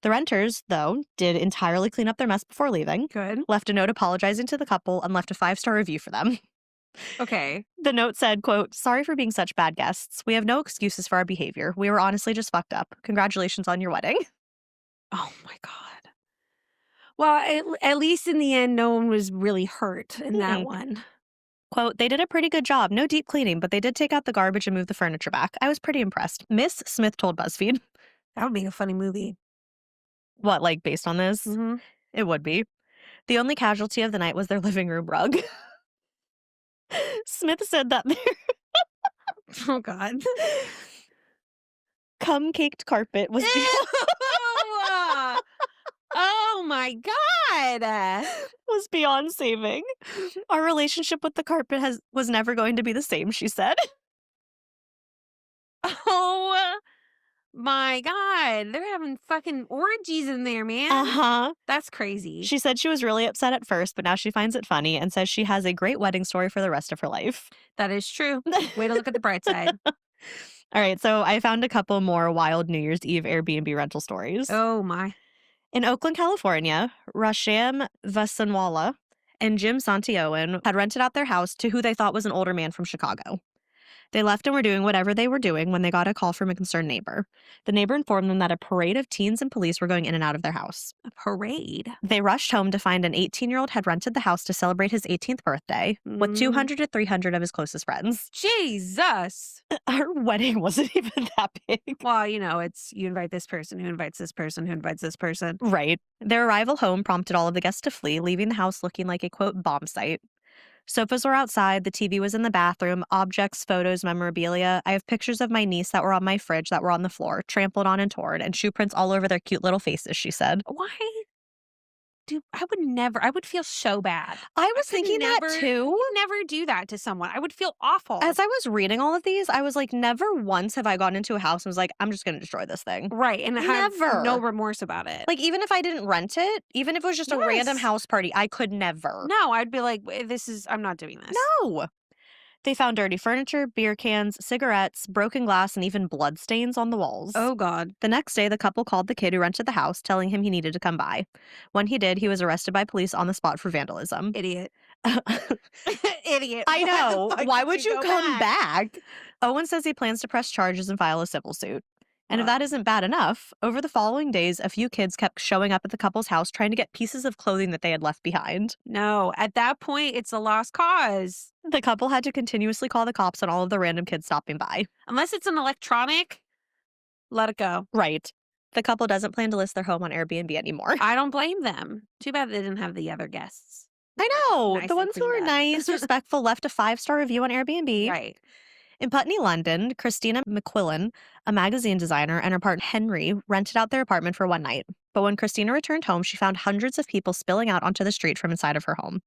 The renters, though, did entirely clean up their mess before leaving, Good. left a note apologizing to the couple, and left a 5-star review for them. Okay. The note said, quote, "Sorry for being such bad guests. We have no excuses for our behavior. We were honestly just fucked up. Congratulations on your wedding." Oh my God. Well, at least in the end, no one was really hurt in that Mm-mm. one. Quote, "They did a pretty good job. No deep cleaning, but they did take out the garbage and move the furniture back. I was pretty impressed." Miss Smith told BuzzFeed. That would be a funny movie. What, like based on this? Mm-hmm. It would be. The only casualty of the night was their living room rug. Smith said that their Oh God. cum-caked carpet was Ew! Oh my God. was beyond saving. Our relationship with the carpet was never going to be the same, she said. Oh my God. They're having fucking orgies in there, man. Uh-huh. That's crazy. She said she was really upset at first, but now she finds it funny and says she has a great wedding story for the rest of her life. That is true. Way to look at the bright side. All right, so I found a couple more wild New Year's Eve Airbnb rental stories. Oh my. In Oakland, California, Rasham Vasanwala and Jim Santilloan had rented out their house to who they thought was an older man from Chicago. They left and were doing whatever they were doing when they got a call from a concerned neighbor. The neighbor informed them that a parade of teens and police were going in and out of their house. A parade. They rushed home to find an 18-year-old had rented the house to celebrate his 18th birthday with 200 to 300 of his closest friends. Jesus. Our wedding wasn't even that big. Well, it's you invite this person, who invites this person, who invites this person. Right. Their arrival home prompted all of the guests to flee, leaving the house looking like a, quote, bomb site. Sofas were outside, the TV was in the bathroom, objects, photos, memorabilia. I have pictures of my niece that were on my fridge that were on the floor, trampled on and torn, and shoe prints all over their cute little faces, she said. Why I would never I would feel so bad. I I was could thinking that never too. never do that to someone. I would feel awful. As I was reading all of these, I was like, never once have I gone into a house and was like, I'm just gonna destroy this thing. Right, and have no Never. remorse about it. Like, even if I didn't rent it, even if it was just a random Yes. house party, I could never. No, I'd be like, this is I'm not doing this." No. They found dirty furniture, beer cans, cigarettes, broken glass, and even bloodstains on the walls. Oh god. The next day, the couple called the kid who rented the house, telling him he needed to come by. When he did, he was arrested by police on the spot for vandalism. Idiot. Idiot. I Why the know. fuck Why did would you go come back? Owen says he plans to press charges and file a civil suit. And if that isn't bad enough, over the following days, a few kids kept showing up at the couple's house trying to get pieces of clothing that they had left behind. No, at that point, it's a lost cause. The couple had to continuously call the cops on all of the random kids stopping by. Unless it's an electronic, let it go. Right. The couple doesn't plan to list their home on Airbnb anymore. I don't blame them. Too bad they didn't have the other guests. I know. Nice The and ones who were cleaned up. nice, respectful, left a 5-star review on Airbnb. Right. In Putney, London, Christina McQuillan, a magazine designer, and her partner Henry rented out their apartment for one night. But when Christina returned home, she found hundreds of people spilling out onto the street from inside of her home.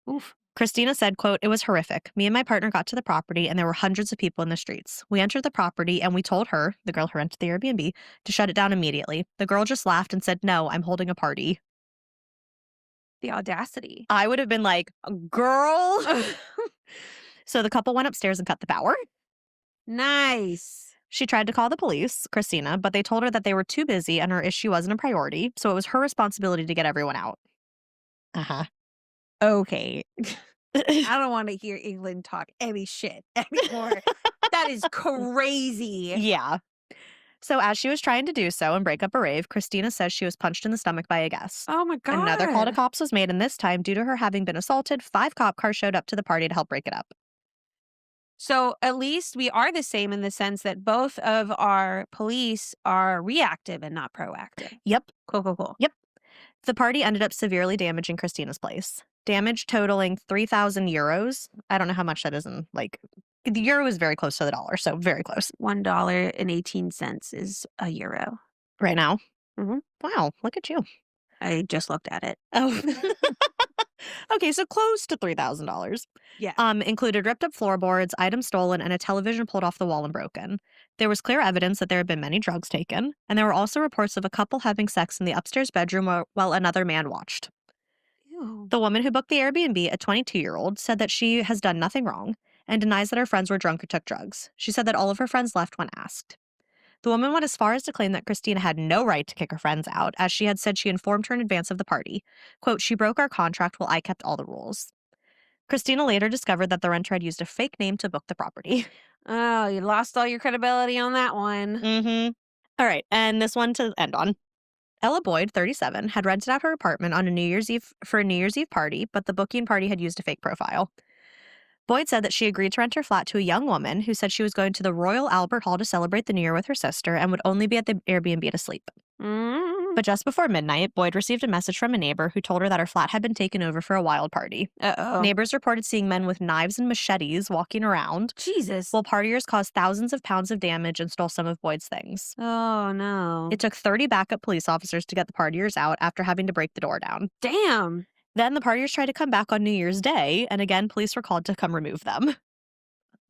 Oof. Christina said, quote, "It was horrific. Me and my partner got to the property and there were hundreds of people in the streets. We entered the property and we told her, the girl who rented the Airbnb, to shut it down immediately. The girl just laughed and said, 'No, I'm holding a party.'" The audacity. I would have been like, "Girl." So the couple went upstairs and cut the power. Nice. She tried to call the police, Christina, but they told her that they were too busy and her issue wasn't a priority, so it was her responsibility to get everyone out. Uh-huh. Okay. I don't want to hear England talk any shit anymore. That is crazy. Yeah. So as she was trying to do so and break up a rave, Christina says she was punched in the stomach by a guest. Oh my god. Another call to cops was made, and this time, due to her having been assaulted, 5 cop cars showed up to the party to help break it up. So at least we are the same in the sense that both of our police are reactive and not proactive. Yep. Cool. Yep. The party ended up severely damaging Christina's place. Damage totaling 3,000 euros. I don't know how much that is in, like, the euro is very close to the dollar, so very close. $1.18 is a euro. Right now? Mhm. Wow, look at you. I just looked at it. Oh. Okay, so close to $3,000. Yeah. Included ripped up floorboards, items stolen, and a television pulled off the wall and broken. There was clear evidence that there had been many drugs taken, and there were also reports of a couple having sex in the upstairs bedroom while another man watched. Ew. The woman who booked the Airbnb, a 22-year-old, said that she has done nothing wrong and denies that her friends were drunk or took drugs. She said that all of her friends left when asked. The woman went as far as to claim that Christina had no right to kick her friends out, as she had said she informed her in advance of the party. Quote, "She broke our contract while I kept all the rules." Christina later discovered that the renter had used a fake name to book the property. Oh, you lost all your credibility on that one. Mm-hmm. All right, and this one to end on. Ella Boyd, 37, had rented out her apartment on a New Year's Eve for a New Year's Eve party, but the booking party had used a fake profile. Boyd said that she agreed to rent her flat to a young woman who said she was going to the Royal Albert Hall to celebrate the New Year with her sister and would only be at the Airbnb to sleep. Mm. But just before midnight, Boyd received a message from a neighbor who told her that her flat had been taken over for a wild party. Uh-oh. Neighbors reported seeing men with knives and machetes walking around, Jesus. while partiers caused thousands of pounds of damage and stole some of Boyd's things. Oh, no. It took 30 backup police officers to get the partiers out after having to break the door down. Damn. Then the partiers tried to come back on New Year's Day, and again, police were called to come remove them.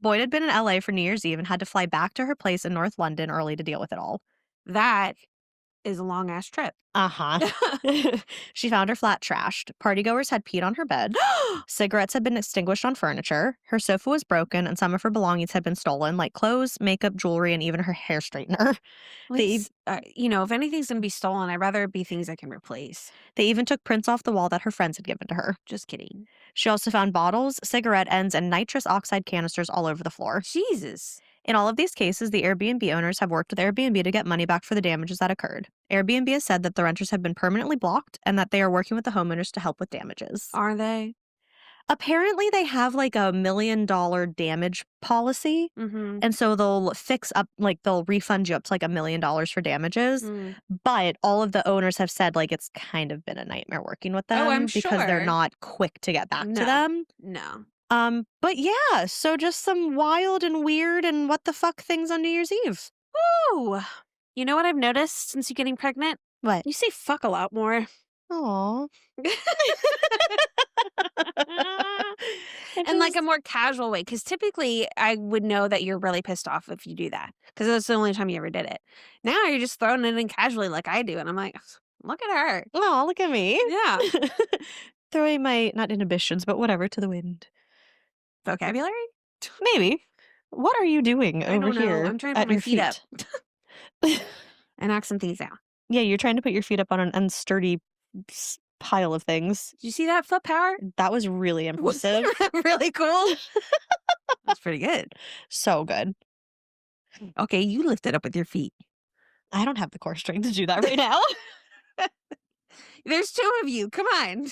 Boyd had been in LA for New Year's Eve and had to fly back to her place in North London early to deal with it all. That is a long-ass trip. Uh-huh. She found her flat trashed. Partygoers had peed on her bed. Cigarettes had been extinguished on furniture. Her sofa was broken, and some of her belongings had been stolen, like clothes, makeup, jewelry, and even her hair straightener. If anything's going to be stolen, I'd rather it be things I can replace. They even took prints off the wall that her friends had given to her. Just kidding. She also found bottles, cigarette ends, and nitrous oxide canisters all over the floor. Jesus. In all of these cases, the Airbnb owners have worked with Airbnb to get money back for the damages that occurred. Airbnb has said that the renters have been permanently blocked and that they are working with the homeowners to help with damages. Are they? Apparently, they have like $1 million damage policy. Mm-hmm. And so they'll fix up, like they'll refund you up to like $1 million for damages. Mm. But all of the owners have said like it's kind of been a nightmare working with them I'm because they're sure. not quick to get back to No. them. No. But yeah, so just some wild and weird and what the fuck things on New Year's Eve. Ooh. You know what I've noticed since you getting pregnant? What? You say fuck a lot more. Aw. It In like just a more casual way, because typically I would know that you're really pissed off if you do that, because that's the only time you ever did it. Now you're just throwing it in casually like I do, and I'm like, look at her. oh, look at me. Yeah. Throwing my not inhibitions, but whatever to the wind. Vocabulary? Maybe. What are you doing I over don't know. here I'm trying to put at my your feet up feet? and knock some things out. Yeah, you're trying to put your feet up on an unsturdy pile of things. Did you see that foot power? That was really Wasn't impressive. that really cool? That's pretty good. So good. Okay, you lift it up with your feet. I don't have the core strength to do that right now. There's 2 of you. Come on.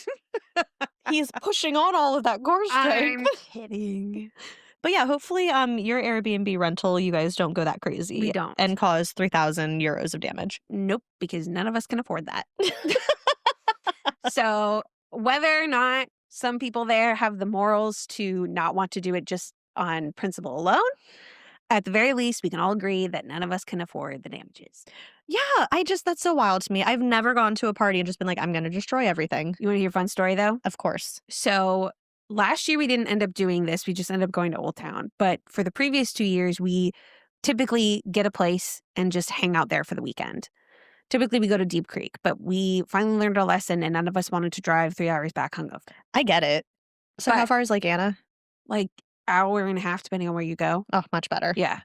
He's pushing on all of that core strength. I'm kidding. But yeah, hopefully your Airbnb rental, you guys don't go that crazy. We don't. And cause 3,000 euros of damage. Nope, because none of us can afford that. So whether or not some people there have the morals to not want to do it just on principle alone, at the very least, we can all agree that none of us can afford the damages. Yeah, that's so wild to me. I've never gone to a party and just been like, I'm going to destroy everything. You want to hear a fun story, though? Of course. So last year, we didn't end up doing this. We just ended up going to Old Town. But for the previous 2 years, we typically get a place and just hang out there for the weekend. Typically, we go to Deep Creek, but we finally learned our lesson, and none of us wanted to drive 3 hours back hungover. I get it. So how But- far is Lake Anna? Like, hour and a half, depending on where you go. Oh, much better. Yeah.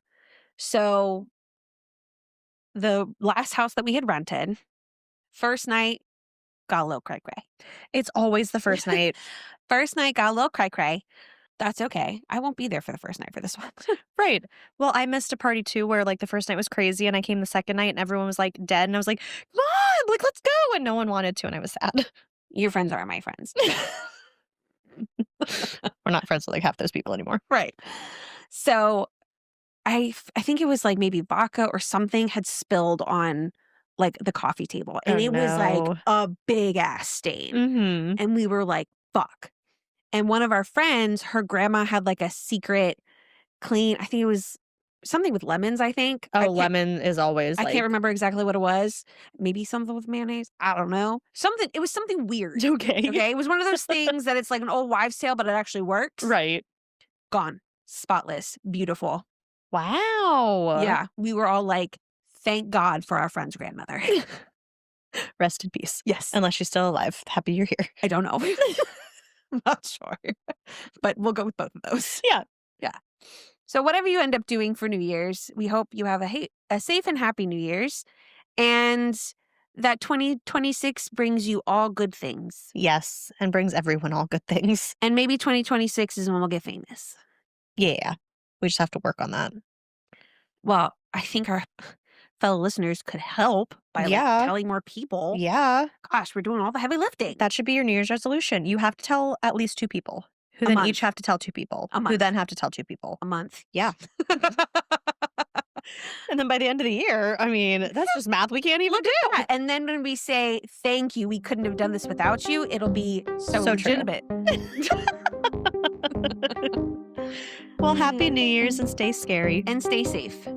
So the last house that we had rented, first night, got a little cray-cray. It's always the first night. First night, got a little cray-cray. That's okay. I won't be there for the first night for this one. Right. Well, I missed a party too where like the first night was crazy and I came the second night and everyone was like dead and I was like, come on, like let's go. And no one wanted to and I was sad. Your friends are my friends. We're not friends with like half those people anymore. Right. So I think it was like maybe vodka or something had spilled on like the coffee table. And Oh, it was like no. a big ass stain. Mm-hmm. And we were like, fuck. And one of our friends, her grandma had like a secret clean, I think it was something with lemons, I think. Oh, lemon is always I like can't remember exactly what it was. Maybe something with mayonnaise. I don't know. It was something weird. okay. Okay. It was one of those things that it's like an old wives' tale, but it actually works. Right. Gone. Spotless. Beautiful. Wow. Yeah. We were all like, thank God for our friend's grandmother. Rest in peace. Yes. Unless she's still alive. Happy you're here. I don't know. I'm not sure. But we'll go with both of those. Yeah. Yeah. So whatever you end up doing for New Year's, we hope you have a safe and happy New Year's. And that 2026 brings you all good things. Yes. And brings everyone all good things. And maybe 2026 is when we'll get famous. Yeah. We just have to work on that. Well, I think our fellow listeners could help by like, Yeah. telling more people. Yeah. Gosh, we're doing all the heavy lifting. That should be your New Year's resolution. You have to tell at least 2 people, who A then month. each have to tell 2 people, A who month. then have to tell 2 people. A month. Yeah. And then by the end of the year, I mean, that's just math we can't even Look do. at that. And then when we say, thank you, we couldn't have done this without you, it'll be so true. legitimate. Well, happy New Year's and stay scary. And stay safe.